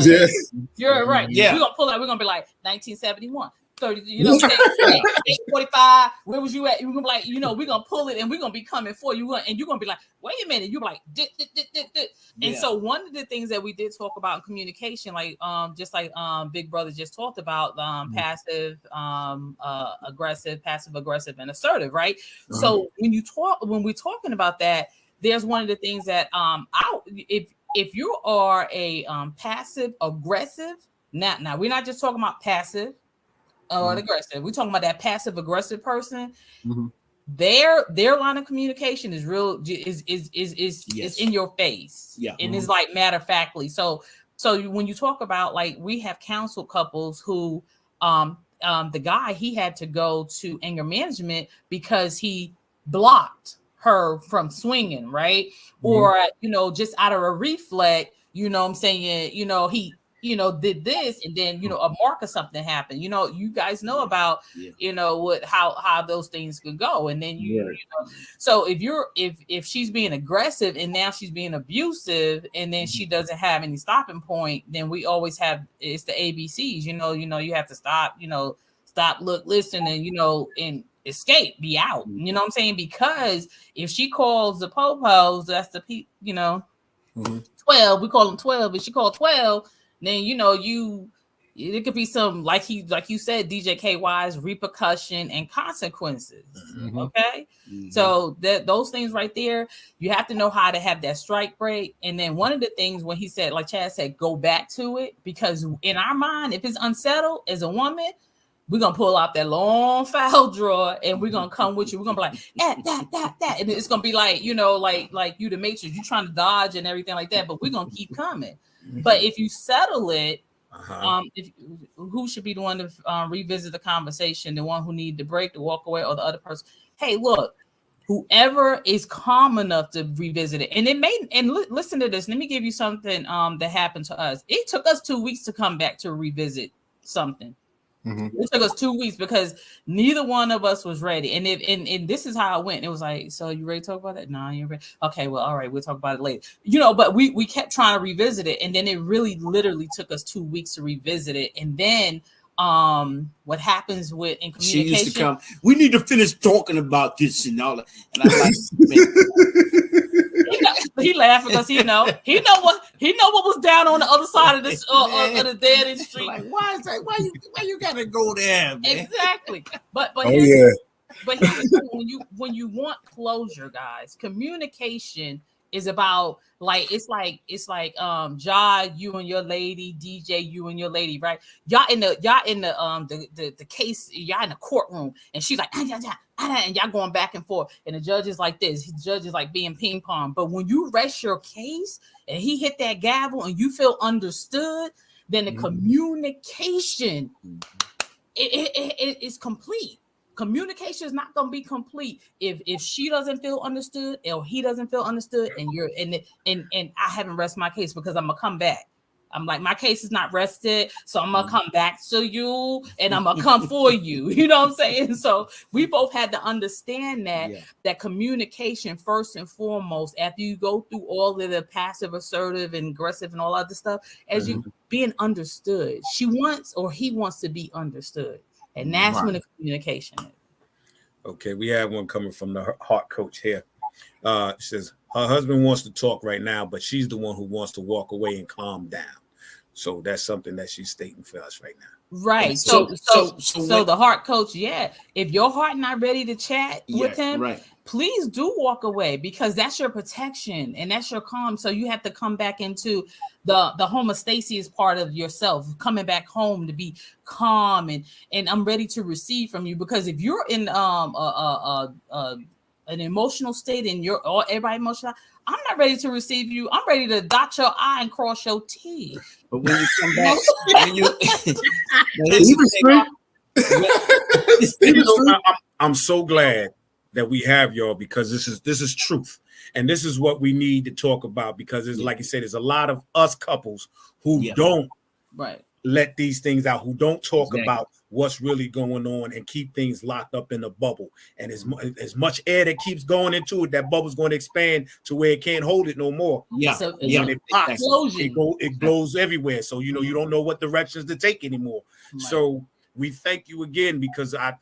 you're right. Yeah, we're gonna pull that. We're gonna be like 1971. 30, 8:45. Where was you at? You're gonna be like, we're gonna pull it and we're gonna be coming for you, and you're gonna be like, wait a minute. You're like, and so one of the things that we did talk about in communication, like just like Big Brother just talked about, passive aggressive, and assertive, right? So when we're talking about that, there's one of the things that if you are a passive aggressive, now we're not just talking about passive or aggressive. We're talking about that passive aggressive person. Their line of communication is real, is in your face, and it's like matter of factly. So when you talk about, like, we have counseled couples who the guy, he had to go to anger management because he blocked her from swinging, right? Or just out of a reflex, I'm saying, he did this, and then a mark or something happened. You guys know about how those things could go, and then so if she's being aggressive and now she's being abusive, and then she doesn't have any stopping point, then we always have, it's the ABCs. You have to stop, look, listen, and and escape, be out. You know what I'm saying? Because if she calls the popos, that's the 12. We call them 12. If she called 12. Then it could be some, like you said, DJ K-Wise, repercussion and consequences. Okay, so those things right there, you have to know how to have that strike break. And then one of the things when he said, like Chad said, go back to it, because in our mind, if it's unsettled as a woman, we're gonna pull out that long file drawer and we're gonna come with you. We're gonna be like that, and it's gonna be like like you the Matrix, you trying to dodge and everything like that, but we're gonna keep coming. But if you settle it, who should be the one to revisit the conversation? The one who needs to break, to walk away, or the other person? Hey, look, whoever is calm enough to revisit it, and it may. And listen to this. Let me give you something that happened to us. It took us 2 weeks to come back to revisit something. It took us 2 weeks because neither one of us was ready. And this is how it went. It was like, so you ready to talk about that? No, you're ready. Okay, well, all right, we'll talk about it later. But we kept trying to revisit it, and then it really literally took us 2 weeks to revisit it. And then what happens in communication? She used to come, we need to finish talking about this and all that. And I'm like, he laughed because he know what was down on the other side of this of the dead end street. Like, why is that? Why you gotta go there, man? Exactly. But oh yeah. But when you want closure, guys, communication is about it's like Ja, you and your lady, DJ, you and your lady, right? Y'all in the case, y'all in the courtroom, and she's like, and y'all going back and forth, and the judge is like this, the judge is like being ping pong. But when you rest your case and he hit that gavel and you feel understood, then the communication is complete. Communication is not going to be complete if she doesn't feel understood or he doesn't feel understood, and I haven't rested my case, because I'm gonna come back. I'm like, my case is not rested, so I'm gonna come back to you and I'm gonna come for you. You know what I'm saying? So we both had to understand that communication first and foremost, after you go through all of the passive, assertive, and aggressive and all other stuff, as you being understood. She wants or he wants to be understood. And that's when the communication is. Okay, we have one coming from the heart coach here. She says her husband wants to talk right now, but she's the one who wants to walk away and calm down. So that's something that she's stating for us right now. Right. So the heart coach, if your heart not ready to chat with him, please do walk away, because that's your protection and that's your calm. So you have to come back into the homeostasis part of yourself, coming back home to be calm and I'm ready to receive from you. Because if you're in an emotional state and everybody emotional, I'm not ready to receive you. I'm ready to dot your I and cross your T. But when you come back, I'm so glad that we have y'all, because this is truth, and this is what we need to talk about, because it's like you said, there's a lot of us couples who don't let these things out, who don't talk about what's really going on and keep things locked up in a bubble. And as much air that keeps going into it, that bubble's going to expand to where it can't hold it no more. So when it pops, it blows everywhere. So you don't know what directions to take anymore. Right. So we thank you again, because I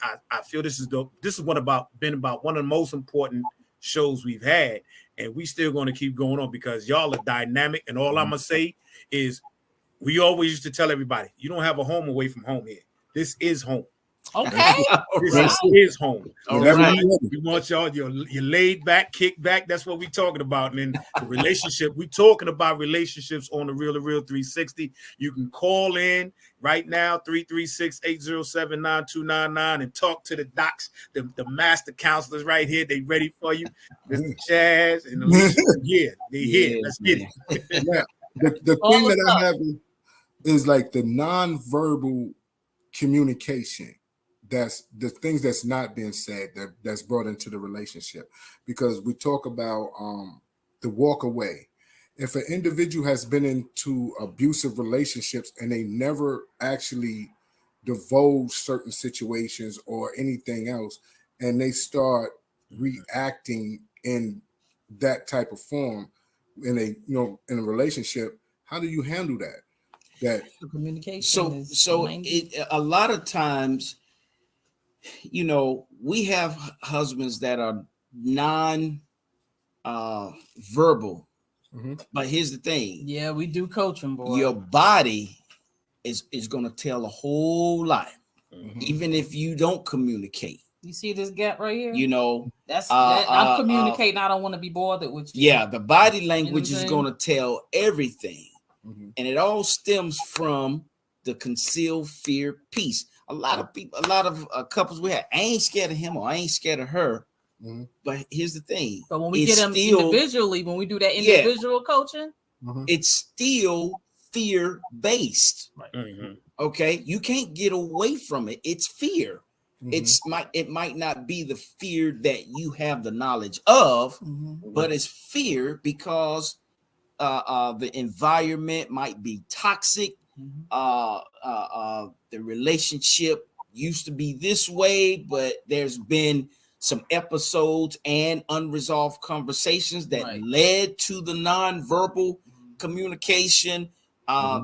feel this is been about one of the most important shows we've had, and we still going to keep going on, because y'all are dynamic. And all I'm gonna say is, we always used to tell everybody, you don't have a home away from home here. This is home. Okay. This is home. Right. We want y'all, you're laid back, kick back. That's what we're talking about. And then the relationship, we're talking about relationships on the Real to Real 360. You can call in right now, 336-807-9299, and talk to the docs, the master counselors right here. They ready for you. Mr. Chaz and Alicia. They're here. Let's get it. The thing that I have is like the nonverbal communication. That's the things that's not being said that's brought into the relationship, because we talk about the walk away. If an individual has been into abusive relationships and they never actually divulge certain situations or anything else, and they start reacting in that type of form in a relationship, how do you handle that? That communication. A lot of times, we have husbands that are non-verbal, but here's the thing. Yeah, we do coach them, boy. Your body is going to tell a whole lot, even if you don't communicate. You see this gap right here? That's I'm communicating. I don't want to be bothered with you. Yeah, the body language is going to tell everything, and it all stems from the concealed fear piece. A lot of people, couples we have, I ain't scared of him or I ain't scared of her. But here's the thing. But when we get them individually, when we do that individual coaching, it's still fear-based. Right. Okay, you can't get away from it. It's fear. It might not be the fear that you have the knowledge of, but it's fear because the environment might be toxic. The relationship used to be this way, but there's been some episodes and unresolved conversations that led to the nonverbal communication.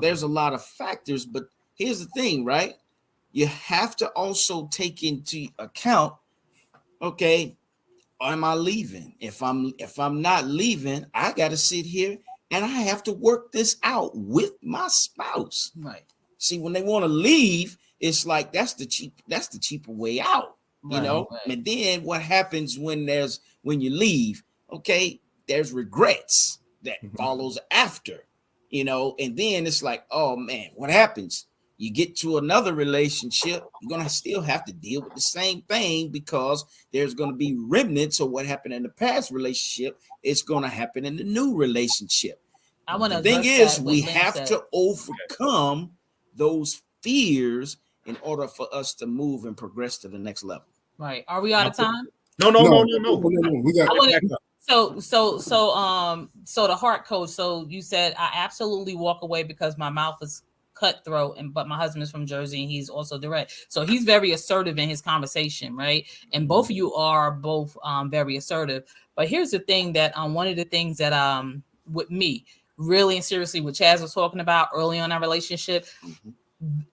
There's a lot of factors, but here's the thing, right? You have to also take into account, okay, am I leaving? If I'm not leaving, I got to sit here and I have to work this out with my spouse. Right. See, when they want to leave, it's like that's the cheaper way out. You know, and then what happens when you leave? Okay, there's regrets that follows after, you know, and then it's like, oh man, what happens? You get to another relationship, you're gonna still have to deal with the same thing because there's gonna be remnants of what happened in the past relationship. It's gonna happen in the new relationship. The thing is, we have to overcome those fears in order for us to move and progress to the next level. Right. Are we out of time? No. We got so the heart coach. So you said I absolutely walk away because my mouth is cutthroat, but my husband is from Jersey and he's also direct. So he's very assertive in his conversation, right? And both of you are both very assertive. But here's the thing that one of the things that with me, really and seriously, what Chaz was talking about early on in our relationship,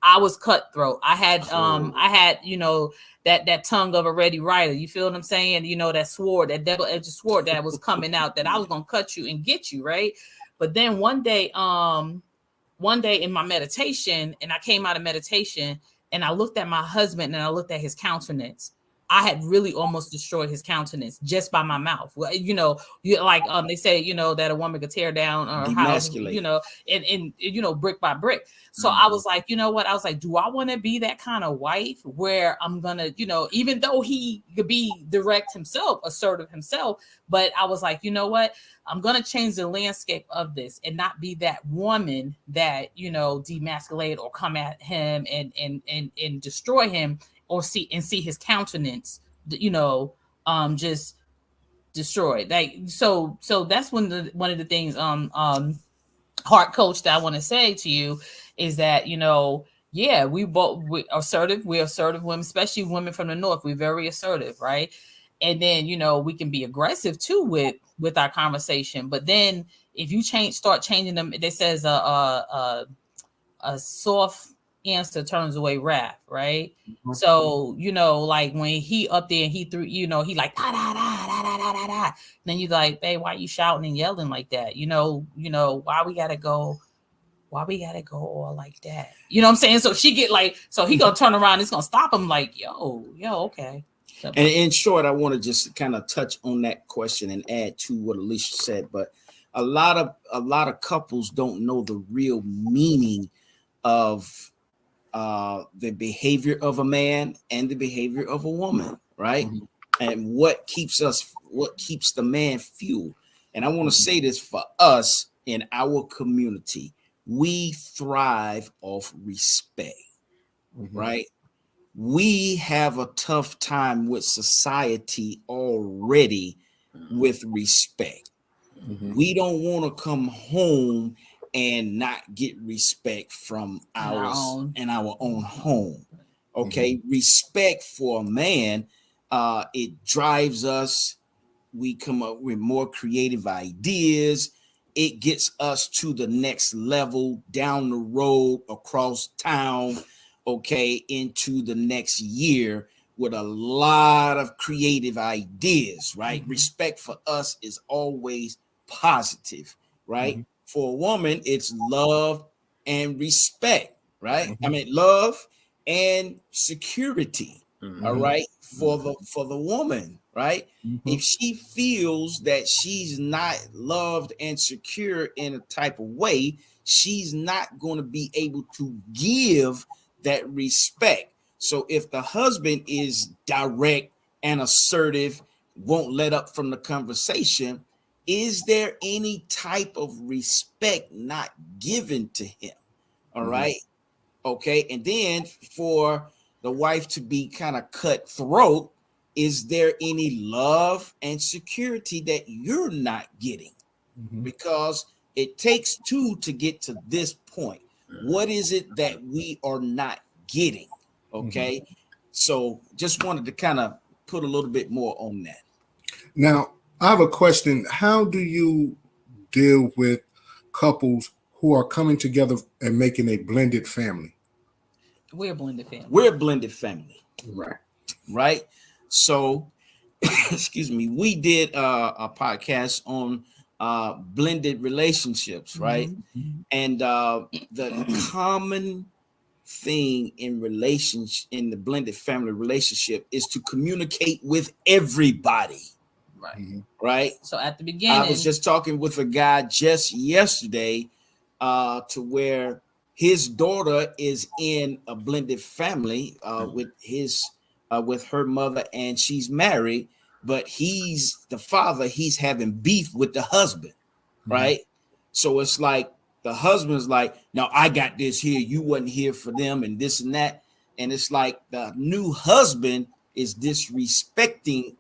I was cutthroat. I had, you know, that tongue of a ready writer. You feel what I'm saying? You know, that sword, that double-edged sword that was coming out, that I was gonna cut you and get you, right? But then one day in my meditation, and I came out of meditation and I looked at my husband and I looked at his countenance. I had really almost destroyed his countenance just by my mouth. Well, you know, they say, you know, that a woman could tear down her house, you know, and you know, brick by brick. So I was like, you know what? I was like, do I want to be that kind of wife where I'm gonna, you know, even though he could be direct himself, assertive himself, but I was like, you know what? I'm gonna change the landscape of this and not be that woman that, you know, demasculate or come at him and destroy him, or see his countenance, you know, just destroyed. Like so that's one of the things heart coach that I want to say to you is that, you know, yeah, we're assertive women, especially women from the north. We're very assertive, right? And then, you know, we can be aggressive too with our conversation. But then if you start changing them, it says a soft answer turns away wrath, right? So, you know, like when he up there and he threw, you know, he like da da da da da da da. Then you like, babe, why you shouting and yelling like that? You know, why we gotta go all like that? You know what I'm saying? So she get like, so he gonna turn around, it's gonna stop him like, yo, okay. And in short, I want to just kind of touch on that question and add to what Alicia said. But a lot of couples don't know the real meaning of the behavior of a man and the behavior of a woman, right? And what keeps the man fueled. And I want to say this for us in our community, we thrive off respect, right? We have a tough time with society already with respect. We don't want to come home and not get respect from our own home. Okay, respect for a man, it drives us. We come up with more creative ideas. It gets us to the next level, down the road, across town, okay, into the next year with a lot of creative ideas, right? Respect for us is always positive, right? For a woman, it's love and respect, right? I mean, love and security, all right? For the woman, right? If she feels that she's not loved and secure in a type of way, she's not going to be able to give that respect. So if the husband is direct and assertive, won't let up from the conversation, is there any type of respect not given to him? All right. Okay. And then for the wife to be kind of cutthroat, is there any love and security that you're not getting? Because it takes two to get to this point. What is it that we are not getting? Okay. So just wanted to kind of put a little bit more on that. Now, I have a question. How do you deal with couples who are coming together and making a blended family? We're a blended family. We're a blended family. Right. Right. So, excuse me, we did a podcast on blended relationships, right? And the common thing in the blended family relationship is to communicate with everybody. Right. So at the beginning, I was just talking with a guy just yesterday to where his daughter is in a blended family with her mother, and she's married, but he's the father, he's having beef with the husband, right? So it's like the husband's like, no, I got this here, you wasn't here for them, and this and that. And it's like the new husband is disrespecting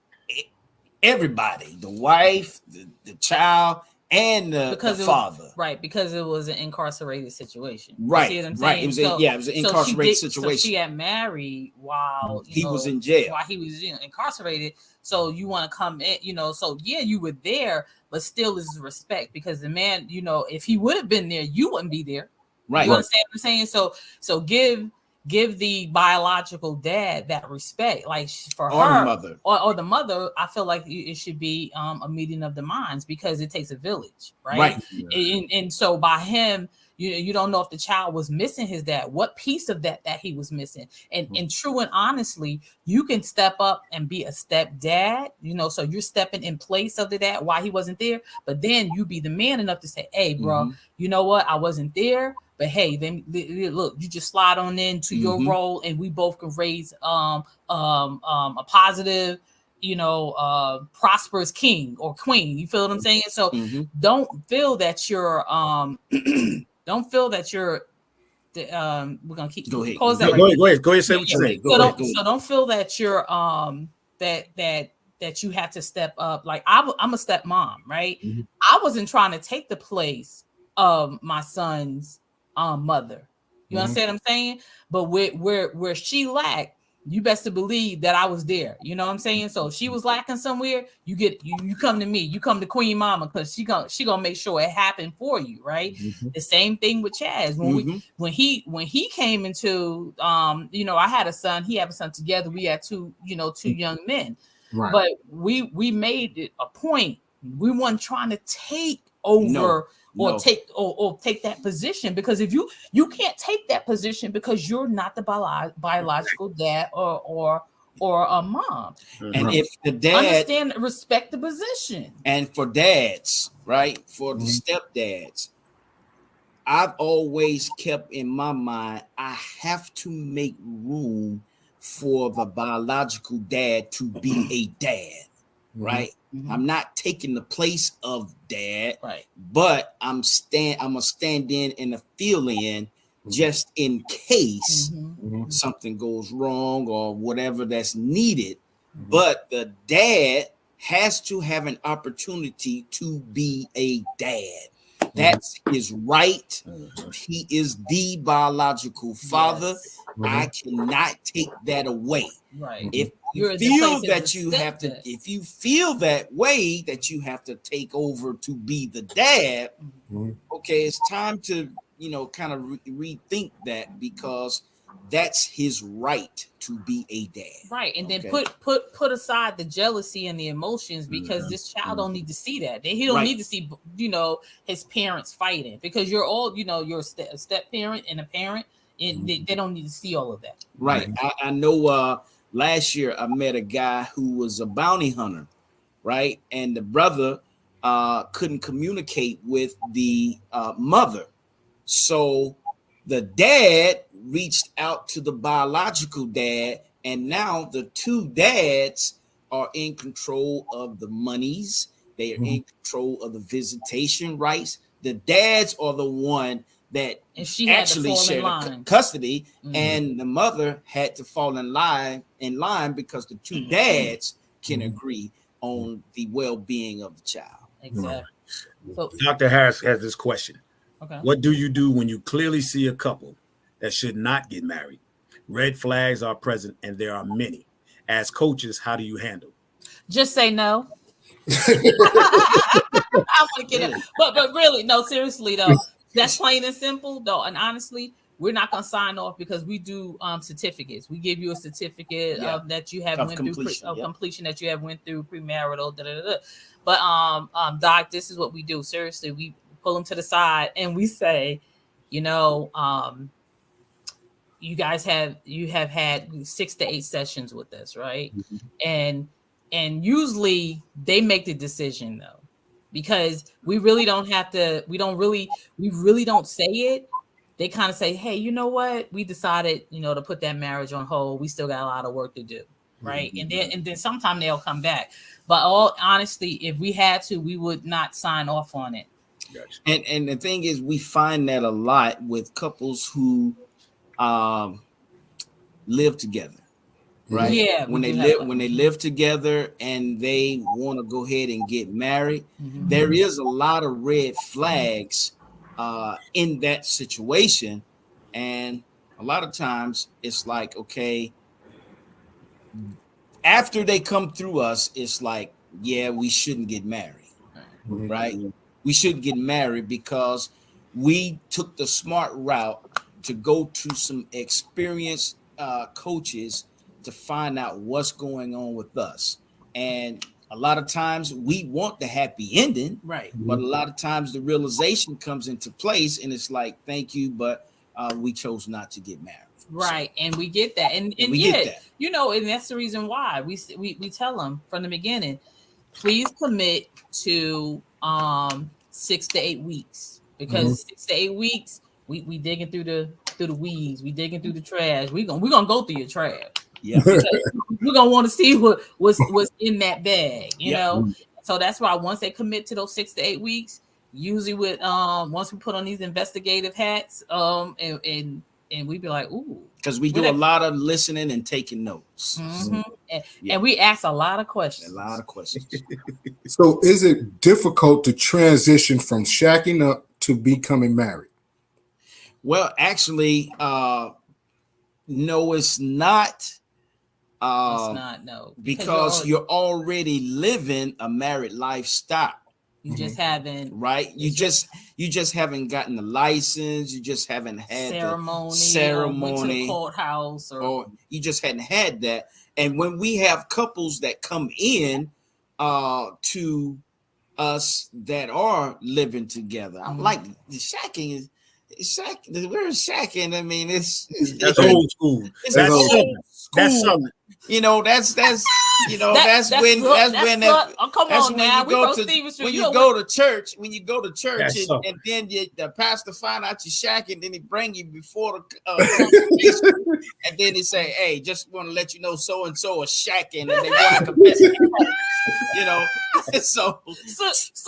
everybody, the wife, the child, and the father. Right, because it was an incarcerated situation. Right, you see what I'm right. saying? It was an incarcerated situation. So she got married while he was in jail. While he was incarcerated. So you want to come in, so yeah, you were there, but still is respect, because the man, if he would have been there, you wouldn't be there. Right. You understand what I'm saying? So give the biological dad that respect, like for or her, the mother, or the mother. I feel like it should be a meeting of the minds, because it takes a village, right? Right. And so by him, you don't know if the child was missing his dad, what piece of that he was missing, and true and honestly, you can step up and be a stepdad, so you're stepping in place of the dad while he wasn't there, but then you be the man enough to say, hey, bro, you know what, I wasn't there. But hey, then look, you just slide on into your role, and we both can raise a positive, prosperous king or queen. You feel what I'm saying? So don't feel that you're don't feel that you're we're gonna keep go ahead. Pause that go ahead, say what you say. So don't feel that you're that you have to step up. Like I'm a stepmom, right? I wasn't trying to take the place of my son's mother. You understand what I'm saying? But where she lacked, you best to believe that I was there. You know what I'm saying? So if she was lacking somewhere, you come to me, you come to Queen Mama, because she gonna make sure it happened for you, right? The same thing with Chaz. When he came into I had a son, he had a son together. We had two young men. Right. But we made it a point. We weren't trying to take over take that position, because if you can't take that position because you're not the biological dad or a mom. And if the dad understand, respect the position. And for dads, right? For the stepdads, I've always kept in my mind, I have to make room for the biological dad to be a dad, right? I'm not taking the place of dad, right? But I'm a stand in and a fill in just in case something goes wrong or whatever that's needed. But the dad has to have an opportunity to be a dad. That's his right. He is the biological father. I cannot take that away. Right. If you feel that you have to, if you feel that way, that you have to take over to be the dad, okay, it's time to, kind of rethink that, because that's his right to be a dad. Right. And then put aside the jealousy and the emotions, because this child don't need to see that. He don't need to see, his parents fighting, because you're all, you're a step parent and a parent, and they don't need to see all of that. Right. I know last year I met a guy who was a bounty hunter, right? And the brother couldn't communicate with the mother. So the dad reached out to the biological dad, and now the two dads are in control of the monies. They are in control of the visitation rights. The dads are the one that actually shared custody, and the mother had to fall in line because the two dads can agree on the well-being of the child. Exactly. So Dr. Harris has this question. Okay. What do you do when you clearly see a couple that should not get married? Red flags are present, and there are many. As coaches, how do you handle? Just say no. I want to get it, but really, no, seriously though, that's plain and simple though. And honestly, we're not gonna sign off because we do certificates. We give you a certificate of that you have went completion, through completion that you have went through premarital. But Doc, this is what we do. Seriously, we pull them to the side and we say, you know, you guys have had 6 to 8 sessions with us, right? And usually they make the decision though, because we really don't have to. We really don't say it. They kind of say, hey, you know what? We decided, to put that marriage on hold. We still got a lot of work to do, right? And then sometime they'll come back. But all honesty, if we had to, we would not sign off on it. Gotcha. And the thing is, we find that a lot with couples who live together, right? Yeah. When they live together and they want to go ahead and get married, there is a lot of red flags in that situation. And a lot of times it's like, okay, after they come through us, it's like, yeah, we shouldn't get married, right? We shouldn't get married because we took the smart route to go to some experienced coaches to find out what's going on with us. And a lot of times we want the happy ending, right? But a lot of times the realization comes into place and it's like, thank you, but we chose not to get married. Right. So, and we get that. And we get that. And that's the reason why we tell them from the beginning, please commit to 6 to 8 weeks, because 6 to 8 weeks, we digging through the weeds, we digging through the trash. We're gonna go through your trash. Yeah. We're gonna want to see what's in that bag, you know. So that's why once they commit to those 6 to 8 weeks, usually with once we put on these investigative hats, and we be like, ooh, because we do a lot of listening and taking notes. And we ask a lot of questions. So is it difficult to transition from shacking up to becoming married? Well, actually, no, it's not. It's not, no. Because you're already living a married lifestyle. You just haven't, right? You just haven't gotten the license. You just haven't had ceremony, went to the courthouse, or you just hadn't had that. And when we have couples that come in to us that are living together, I'm like, the shacking is. We're shacking. I mean, it's old school. That's something. That's when you go to church, and then the pastor find out you shacking, then he bring you before the and then he say, hey, just want to let you know so and so is shacking, and they want to confess. So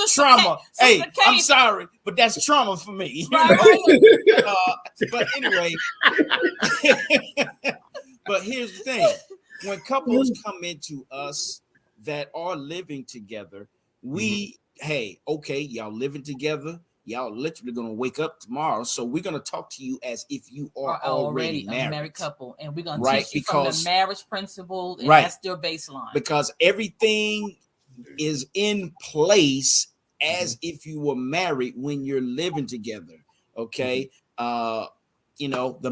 trauma. Hey, I'm sorry, but that's trauma for me. But anyway, but here's the thing: when couples come into us that are living together, hey, okay, y'all living together. Y'all literally gonna wake up tomorrow, so we're gonna talk to you as if you are already married. A married couple, and we're gonna teach you from the marriage principle, and that's their baseline. Because everything is in place as if you were married when you're living together. Okay, the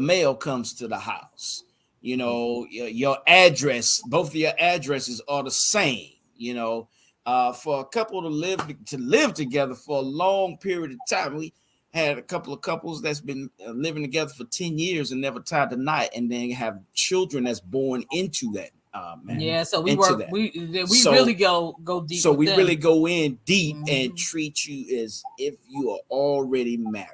mail comes to the house. Your address, both of your addresses are the same. For a couple to live together for a long period of time. We had a couple of couples that's been living together for 10 years and never tied the knot, and then have children that's born into that. So we really go deep. So we really go in deep and treat you as if you are already married.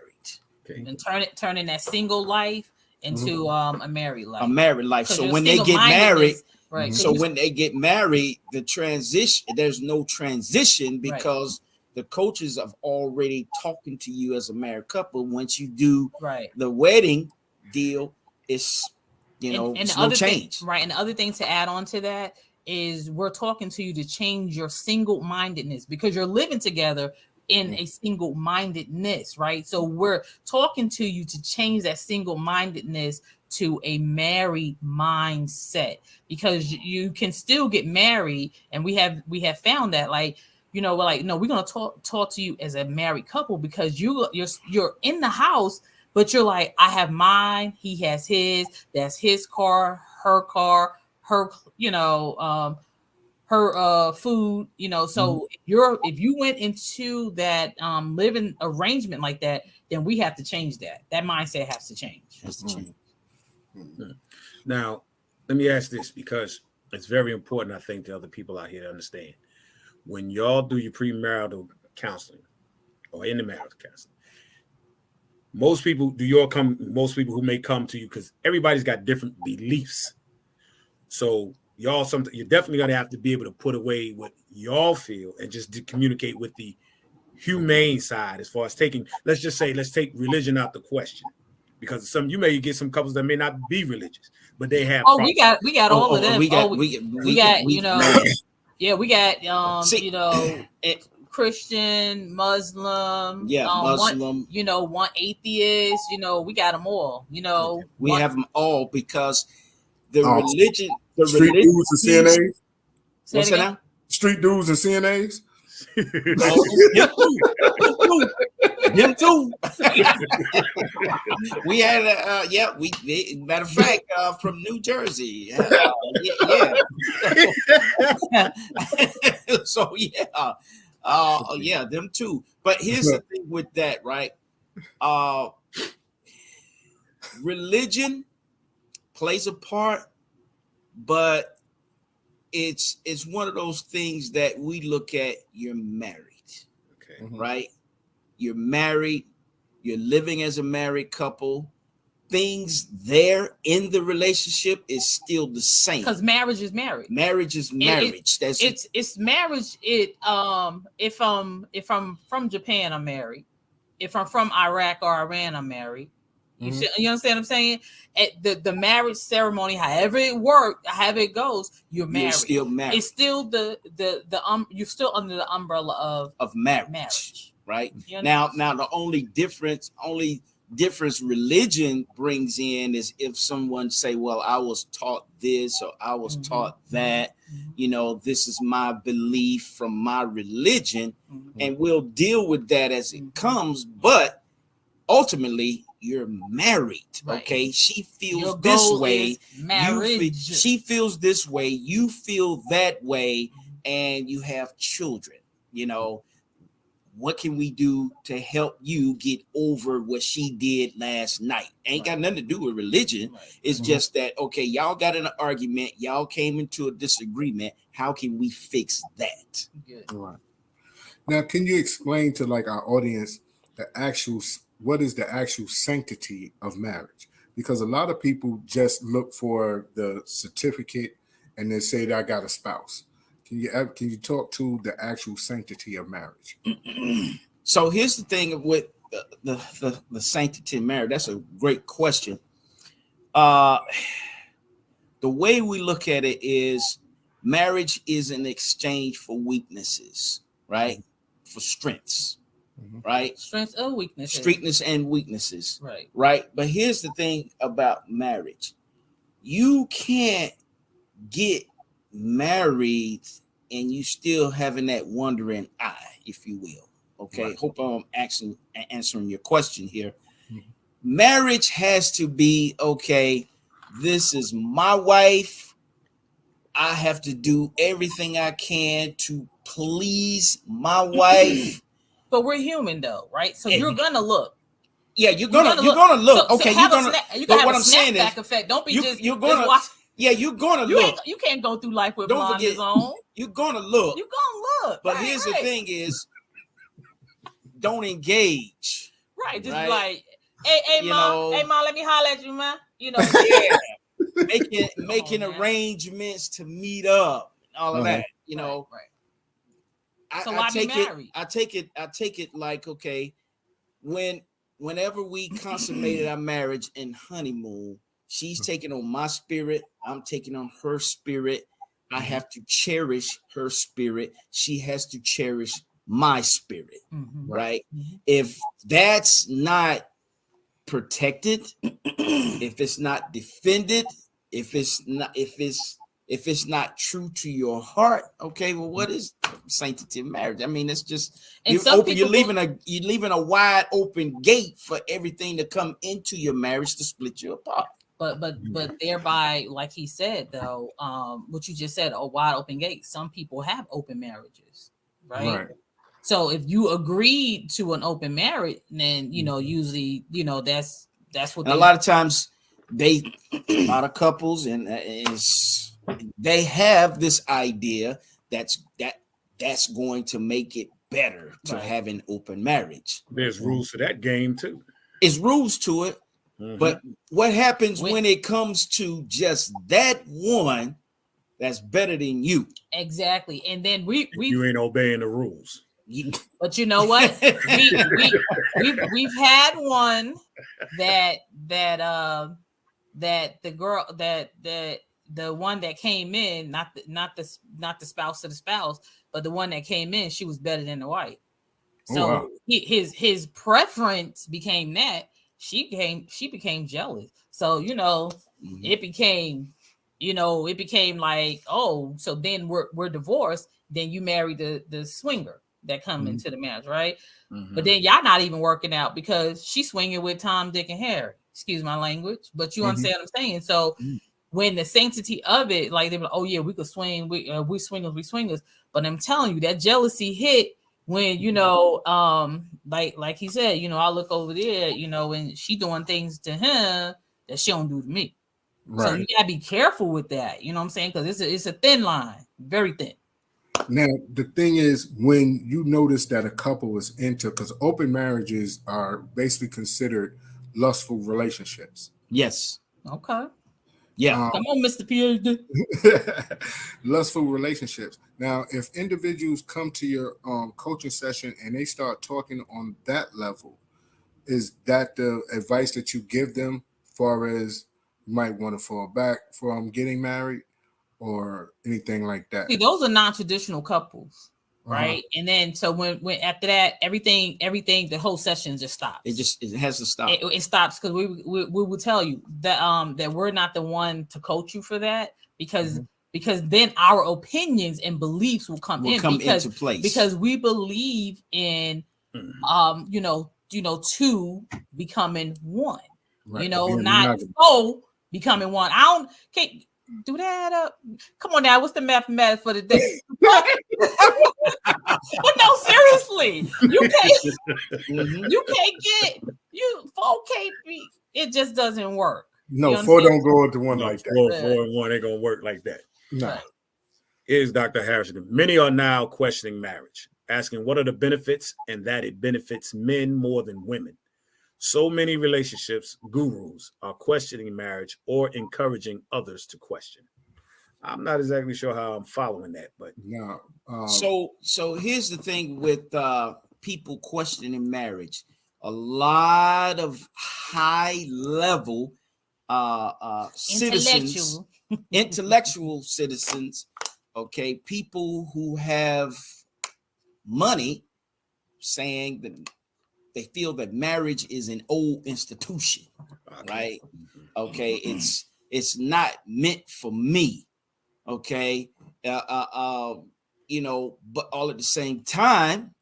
Okay. And turning that single life into a married life. A married life. So when they get married. Right. So when they get married, there's no transition because the coaches have already talking to you as a married couple. Once you do the wedding deal, it's it's no change. And the other thing to add on to that is we're talking to you to change your single-mindedness, because you're living together. in a single-mindedness, right? So we're talking to you to change that single-mindedness to a married mindset, because you can still get married, and we have found that, like, you know, we're like, no, we're gonna talk to you as a married couple, because you're in the house, but you're like, I have mine, he has his, that's his car, her, you know, her food, you know. So if you went into that living arrangement like that, then we have to change that. That mindset has to change. Now, let me ask this, because it's very important, I think, to other people out here to understand. When y'all do your premarital counseling or in the marital counseling, most people who may come to you, because everybody's got different beliefs. So you're definitely gonna have to be able to put away what y'all feel and just to communicate with the humane side, as far as let's take religion out the question, because you may get some couples that may not be religious, but they have we got all of them. We got you know, yeah, we got you know, Christian, Muslim, Muslim, one atheist, we got them all, we have them all, because the religion, street dudes and CNAs. What's that now? Street dudes and CNAs. Them too. We had matter of fact, from New Jersey. So them too. But here's the thing with that, right? Religion plays a part, but it's one of those things that we look at. You're married, okay, right? You're married, you're living as a married couple. Things there in the relationship is still the same, because marriage is marriage. Marriage is marriage. It's marriage. If I'm from Japan, I'm married. If I'm from Iraq or Iran, I'm married. You understand what I'm saying? At the marriage ceremony, however it works, however it goes, you're married. You're still married. It's still you're still under the umbrella of marriage. Right? Now the only difference religion brings in is if someone say, well, I was taught this or I was taught that, this is my belief from my religion, and we'll deal with that as it comes. But ultimately, you're married, okay? Right. She feels this way. She feels this way. You feel that way, and you have children. What can we do to help you get over what she did last night? Ain't got nothing to do with religion. Right. It's just that, okay, y'all got in an argument. Y'all came into a disagreement. How can we fix that? Good. Right. Now, can you explain to our audience what is the actual sanctity of marriage? Because a lot of people just look for the certificate and they say that I got a spouse. Can you talk to the actual sanctity of marriage? So here's the thing with the sanctity of marriage. That's a great question. The way we look at it is marriage is an exchange for weaknesses, right? For strengths, right? Strengths and weaknesses. Strengths and weaknesses, right? Right. But here's the thing about marriage: you can't get married and you still having that wandering eye, if you will. Okay. Right. Hope I'm answering your question here. Marriage has to be, okay, this is my wife. I have to do everything I can to please my wife. But we're human though, right? So you're gonna look. Yeah, you're gonna look. So, okay, you're gonna have a snapback effect. Don't be you're gonna watch. Yeah, you're gonna look. You can't go through life with blinders on. You're gonna look. You're gonna look. But here's the thing: is don't engage. Right, just like, hey, mom, let me holler at you, man. Yeah, making arrangements to meet up, all of that. Right. So why be married? I take it like, okay, whenever we consummated our marriage and honeymoon, she's taking on my spirit. I'm taking on her spirit. I have to cherish her spirit. She has to cherish my spirit, right? If that's not protected, if it's not defended, if it's not true to your heart, okay, well, what is sanctity of marriage? I mean, it's just you're leaving a wide open gate for everything to come into your marriage to split you apart. But thereby, like he said, though, what you just said, a wide open gate. Some people have open marriages, right? So if you agreed to an open marriage, then usually that's what a lot of times a lot of couples and they have this idea that's going to make it better to have an open marriage. There's rules to that game too. It's rules to it, but what happens when it comes to just that one that's better than you? Exactly, and then you ain't obeying the rules. But you know what? we've had one that the girl that the one that came in, not the spouse of the spouse, but the one that came in, she was better than the wife. So his preference became that she became jealous. So it became like, oh, so then we're divorced. Then you marry the swinger that come into the marriage, right? But then y'all not even working out because she's swinging with Tom, Dick, and Harry. Excuse my language, but you understand what I'm saying. So when the sanctity of it, like they're like, oh yeah, we could swing, we swingers. But I'm telling you, that jealousy hit when like he said, I look over there, and she doing things to him that she don't do to me. Right. So you gotta be careful with that. You know what I'm saying? Because it's a thin line, very thin. Now, the thing is, when you notice that a couple is into, because open marriages are basically considered lustful relationships. Yes. Okay. Yeah. Come on, Mr. PhD. Lustful relationships. Now, if individuals come to your coaching session and they start talking on that level, is that the advice that you give them, as far as you might want to fall back from getting married? Or anything like that? See, those are non-traditional couples, right? And then so when after that, everything, the whole session just stops. It has to stop. It stops because we will tell you that that we're not the one to coach you for that because then our opinions and beliefs will come into place because we believe in two becoming one. Right. Not becoming one. Can't do that up. Come on now, what's the mathematics for the day? But no, seriously, you can't get 4 can't be. It just doesn't work. No, 4 don't go into one like that. 4 and 1 ain't gonna work like that. No. Right. Here's Dr. Harrison. Many are now questioning marriage, asking what are the benefits and that it benefits men more than women. So many relationships gurus are questioning marriage or encouraging others to question. I'm not exactly sure how I'm following that, but no. So here's the thing with people questioning marriage. A lot of high level citizens, intellectual citizens, okay, people who have money, saying that they feel that marriage is an old institution, right? Okay, it's not meant for me, okay? But all at the same time,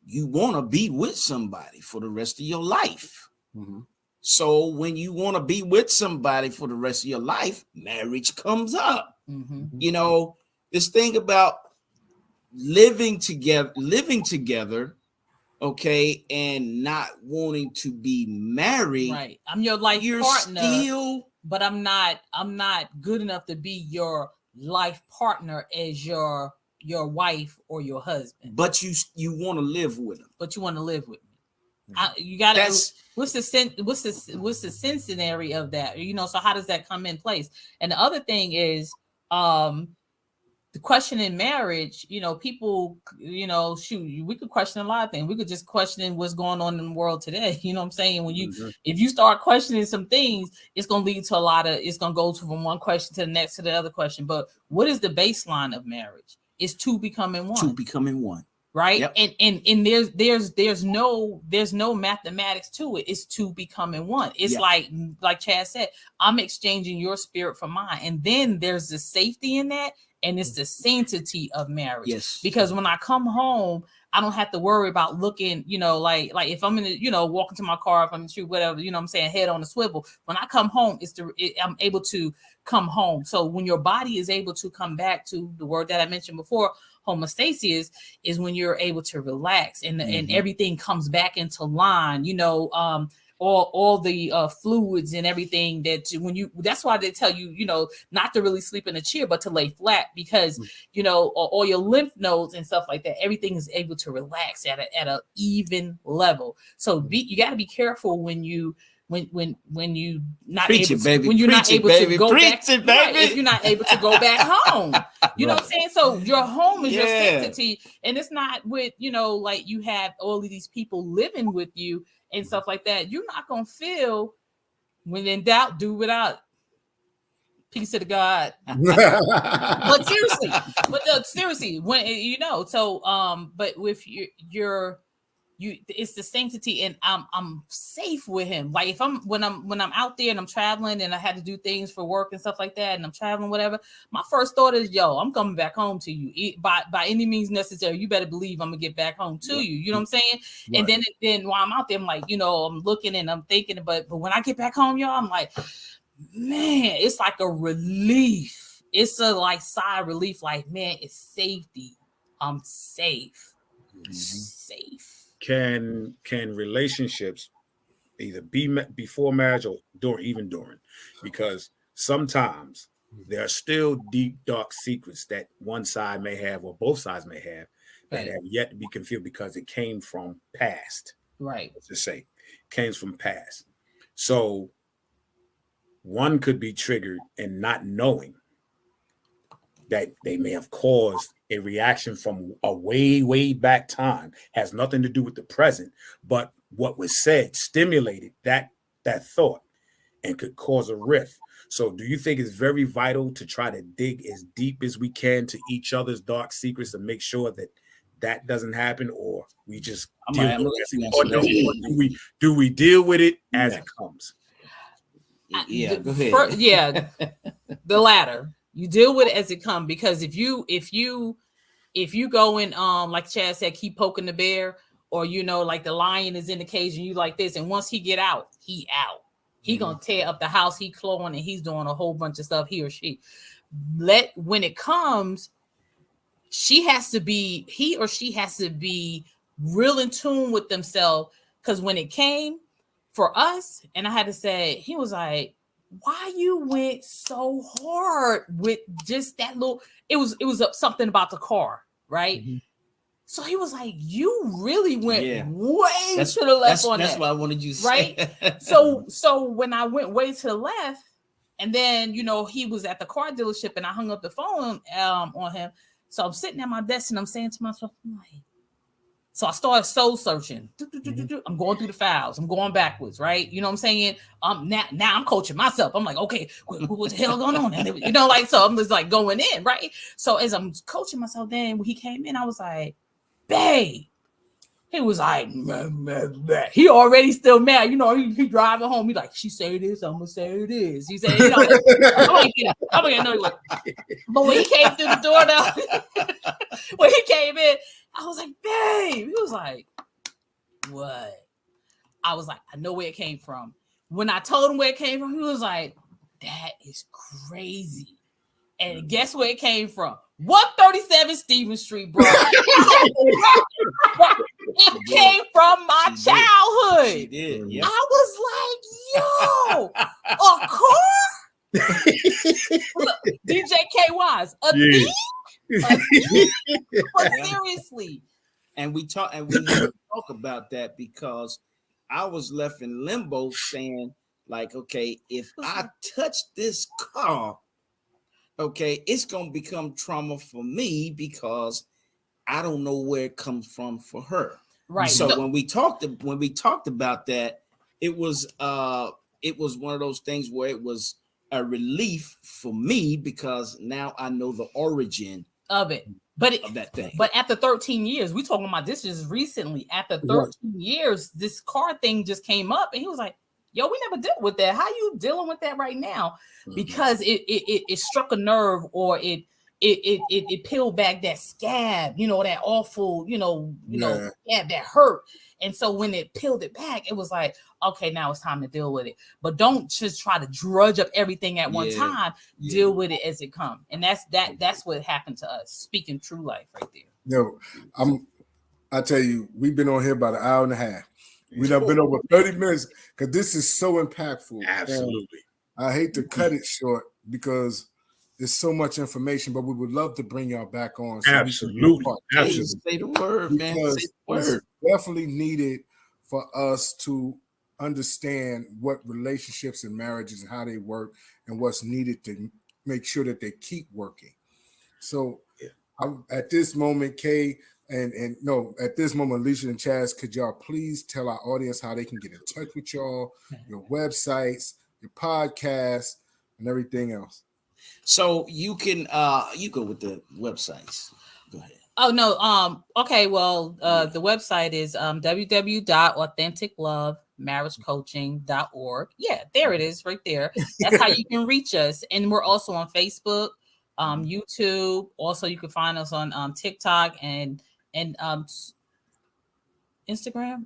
you want to be with somebody for the rest of your life. So when you want to be with somebody for the rest of your life, marriage comes up. This thing about living together, okay, and not wanting to be married. Right. I'm your life partner, but I'm not good enough to be your life partner as your wife or your husband. But you want to live with them. But you want to live with me. You got to. What's the Cincinnati of that? So how does that come in place? And the other thing is, the question in marriage, people, we could question a lot of things. We could just question what's going on in the world today. You know what I'm saying? When if you start questioning some things, it's going to lead to it's going to go from one question to the next to the other question. But what is the baseline of marriage? It's two becoming one. Two becoming one. right? Yep. And there's no mathematics to it. It's two becoming one. It's like Chad said, I'm exchanging your spirit for mine, and then there's the safety in that, and it's the sanctity of marriage. Yes, because when I come home, I don't have to worry about looking, like if I'm in the, walking to my car, if I'm in the street, whatever, what I'm saying, head on the swivel. When I come home, I'm able to come home. So when your body is able to come back to the word that I mentioned before, homeostasis, is when you're able to relax and everything comes back into line, all the fluids and everything that's why they tell you, not to really sleep in a chair, but to lay flat, because, all your lymph nodes and stuff like that, everything is able to relax at a even level. So you got to be careful when you not able to go back, if you're not able to go back home, you know what I'm saying? So your home is your sanctity, and it's not with, like you have all of these people living with you and stuff like that. You're not gonna feel, when in doubt, do without. Peace to the God. But seriously, when but with your it's the sanctity, and I'm safe with him. Like when I'm out there and I'm traveling and I had to do things for work and stuff like that, and I'm traveling, whatever, my first thought is, I'm coming back home to you by any means necessary. You better believe I'm gonna get back home to you. You know what I'm saying? Right. And then while I'm out there, I'm like, I'm looking and I'm thinking, but when I get back home, y'all, I'm like, man, it's like a relief. It's a sigh of relief. Like, man, it's safety. I'm safe. Safe. Can relationships either be before marriage or during? Because sometimes there are still deep, dark secrets that one side may have, or both sides may have, that have yet to be concealed because it came from past. Right. Let's just say came from past. So one could be triggered and not knowing that they may have caused a reaction from a way, way back time, has nothing to do with the present, but what was said stimulated that thought and could cause a rift. So do you think it's very vital to try to dig as deep as we can to each other's dark secrets to make sure that doesn't happen, or we just deal with it? Do we deal with it as it comes? Yeah, go ahead. The latter. You deal with it as it comes, because if you go and like Chad said, keep poking the bear, or like the lion is in the cage and you like this, and once he get out, he out. He gonna tear up the house, he clawing, and he's doing a whole bunch of stuff, he or she. When it comes, he or she has to be real in tune with themselves, because when it came for us, and I had to say, he was like, why you went so hard with just that little, it was something about the car, right? Mm-hmm. So he was like, you really went way to the left on that. That's what I wanted you to say. Right? So when I went way to the left, and then, he was at the car dealership and I hung up the phone on him. So I'm sitting at my desk and I'm saying to myself, so I started soul searching. I'm going through the files. I'm going backwards, right? You know what I'm saying? Now I'm coaching myself. I'm like, okay, what the hell going on? And so I'm just going in, right? So as I'm coaching myself, then when he came in, I was like, babe. He was like, he already still mad. He driving home. He like, she say this, I'm gonna say this. He said, I'm gonna know what. But when he came through the door now, when he came in, I was like, babe. He was like, what? I was like, I know where it came from. When I told him where it came from, he was like, that is crazy. And guess where it came from? 137 Stevens Street, bro. It came from my childhood. She did. Yep. I was like, yo, a car? Look, DJ K-Wise, a thief? But seriously. And we never talk about that, because I was left in limbo saying, like, okay, if I touch this car, okay, it's gonna become trauma for me because I don't know where it comes from for her. Right. So when we talked about that, it was one of those things where it was a relief for me, because now I know the origin of it. But of that thing. But after 13 years, we talking about this just recently. After 13 years, this car thing just came up, and he was like, "Yo, we never dealt with that. How you dealing with that right now?" Because it struck a nerve, or it peeled back that scab, that awful, scab that hurt. And so when it peeled it back, it was like, okay, now it's time to deal with it. But don't just try to drudge up everything at one time. Deal with it as it comes. And that's what happened to us. Speaking true life right there. I tell you, we've been on here about an hour and a half. We've been over 30 minutes because this is so impactful. Absolutely. I hate to cut it short because there's so much information, but we would love to bring y'all back on. So Absolutely. Say the word, man. Say the word. It's definitely needed for us to understand what relationships and marriages and how they work and what's needed to make sure that they keep working. So at this moment, Kay, at this moment, Alicia and Chaz, could y'all please tell our audience how they can get in touch with y'all, your websites, your podcasts, and everything else? So you can you go with the websites. Go ahead. Oh no. Okay. Well, the website is www.authenticlovemarriagecoaching.org. Yeah, there it is, right there. That's how you can reach us, and we're also on Facebook, YouTube. Also, you can find us on TikTok and Instagram. Instagram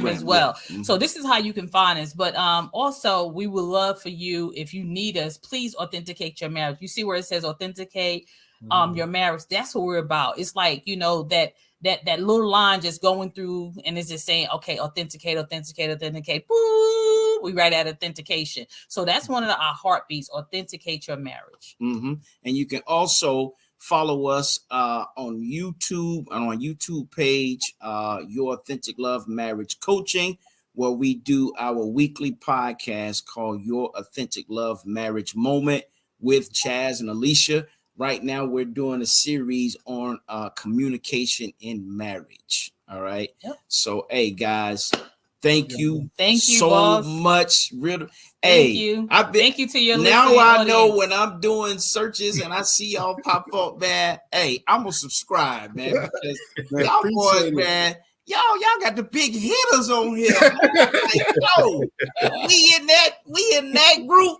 as well. Yeah. So this is how you can find us. But also we would love for you, if you need us, please authenticate your marriage. You see where it says authenticate your marriage. That's what we're about. It's like, that little line just going through, and it's just saying, okay, authenticate. Boop, we write out authentication. So that's one of our heartbeats. Authenticate your marriage. And you can also follow us on YouTube, on our YouTube page, Your Authentic Love Marriage Coaching, where we do our weekly podcast called Your Authentic Love Marriage Moment with Chaz and Alicia. Right now, we're doing a series on communication in marriage. All right. Yep. So, hey, guys, thank you so boss. much. Thank you. Thank you to your now I audience. know when I'm doing searches and I see y'all pop up, man. Hey, I'm gonna subscribe, man, because y'all boys, man. Y'all got the big hitters on here. Like, yo, we in that group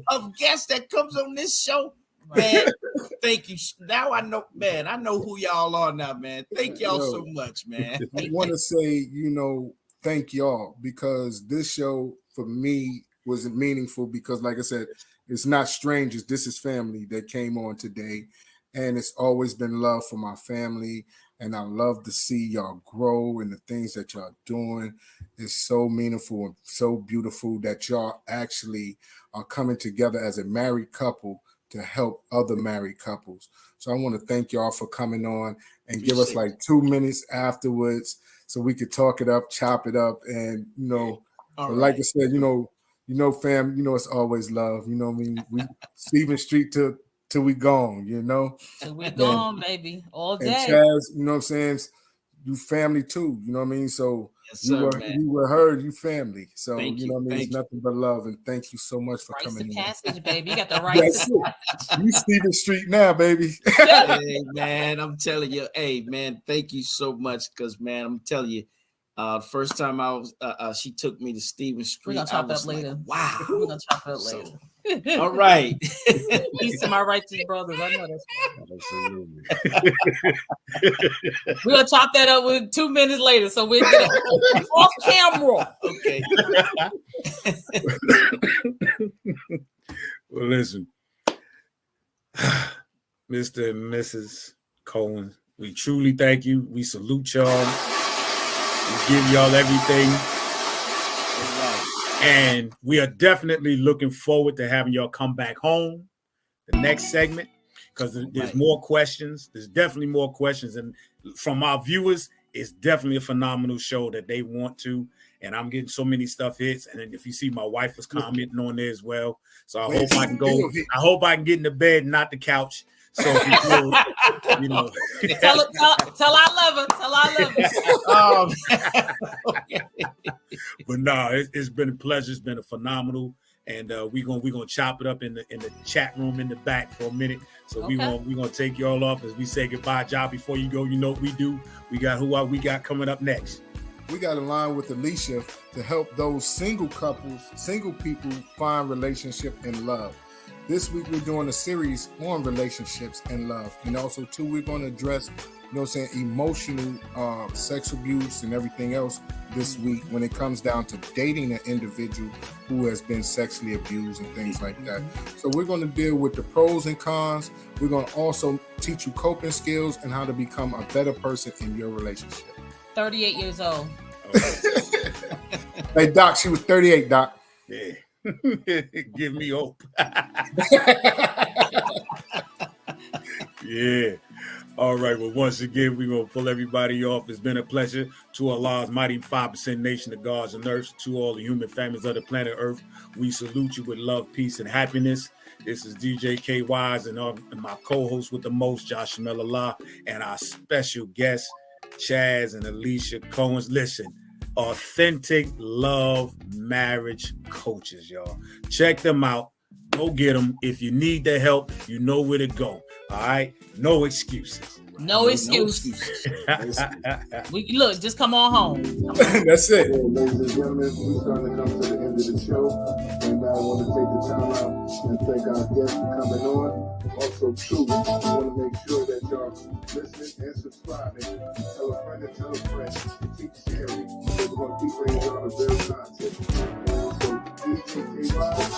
of guests that comes on this show. Man, thank you. Now I know, man. I know who y'all are now, man. Thank y'all so much, man. I want to say, thank y'all, because this show for me was meaningful because, like I said, it's not strangers. This is family that came on today, and it's always been love for my family. And I love to see y'all grow, and the things that y'all doing is so meaningful and so beautiful that y'all actually are coming together as a married couple to help other married couples. So I want to thank y'all for coming on and give us like 2 minutes afterwards so we could talk it up, chop it up. And, like I said, fam, it's always love. You know what I mean? We Stephen Street till we gone, Till we gone, baby, all day. And Chaz, you know what I'm saying? You family too, you know what I mean? So you were heard, you family. So what I mean? It's nothing but love, and thank you so much for coming in. Passage, baby. You got the rights. You Stephen Street now, baby. Hey, man, I'm telling you, hey, man, thank you so much, because, man, I'm telling you, first time I was, she took me to Stephen Street. We're gonna chop up later. Wow, we're gonna chop up later. All right. Peace to my righteous brothers. I know that's absolutely. We're gonna chop that up with 2 minutes later, so we'll get it off camera. Okay. Well, listen, Mr. and Mrs. Cohen, we truly thank you. We salute y'all. We give y'all everything. And we are definitely looking forward to having y'all come back home the next segment, because there's more questions. There's definitely more questions. And from our viewers, it's definitely a phenomenal show that they want to. And I'm getting so many stuff hits. And if you see, my wife was commenting on there as well. So I hope I can go. I hope I can get in the bed, not the couch. So if you feel, tell I love her. Tell I love her. But no, it's been a pleasure. It's been a phenomenal. and we're gonna chop it up in the chat room in the back for a minute. So Okay. we're gonna take y'all off as we say goodbye. Job, before you go, you know what we do. We got we got coming up next. We got a line with Alicia to help those single people find relationship and love. This week we're doing a series on relationships and love, and also too we're going to address, emotional sex abuse and everything else this week when it comes down to dating an individual who has been sexually abused and things like that. So we're going to deal with the pros and cons. We're going to also teach you coping skills and how to become a better person in your relationship. 38 years old. Hey, Doc, she was 38, Doc. Yeah. Give me hope. Yeah. All right. Well, once again, we're going to pull everybody off. It's been a pleasure. To Allah's mighty 5% nation of gods and earth, to all the human families of the planet Earth, we salute you with love, peace, and happiness. This is DJ K-Wise and my co-host with the most, Jahshamel, and our special guests, Chaz and Alicia Cohen's. Listen, authentic love marriage coaches, y'all. Check them out. Go get them. If you need their help, you know where to go. All right? No excuses. No excuses. We look, just come on home. That's it. Yeah, ladies and gentlemen, we're starting to come to the end of the show, and I want to take the time out and thank our guests for coming on. Also, too, I want to make sure that y'all listening and subscribing. Tell a friend and tell a friend. Keep sharing. We're going to keep bringing y'all the real content. And also, DJ K-Wise,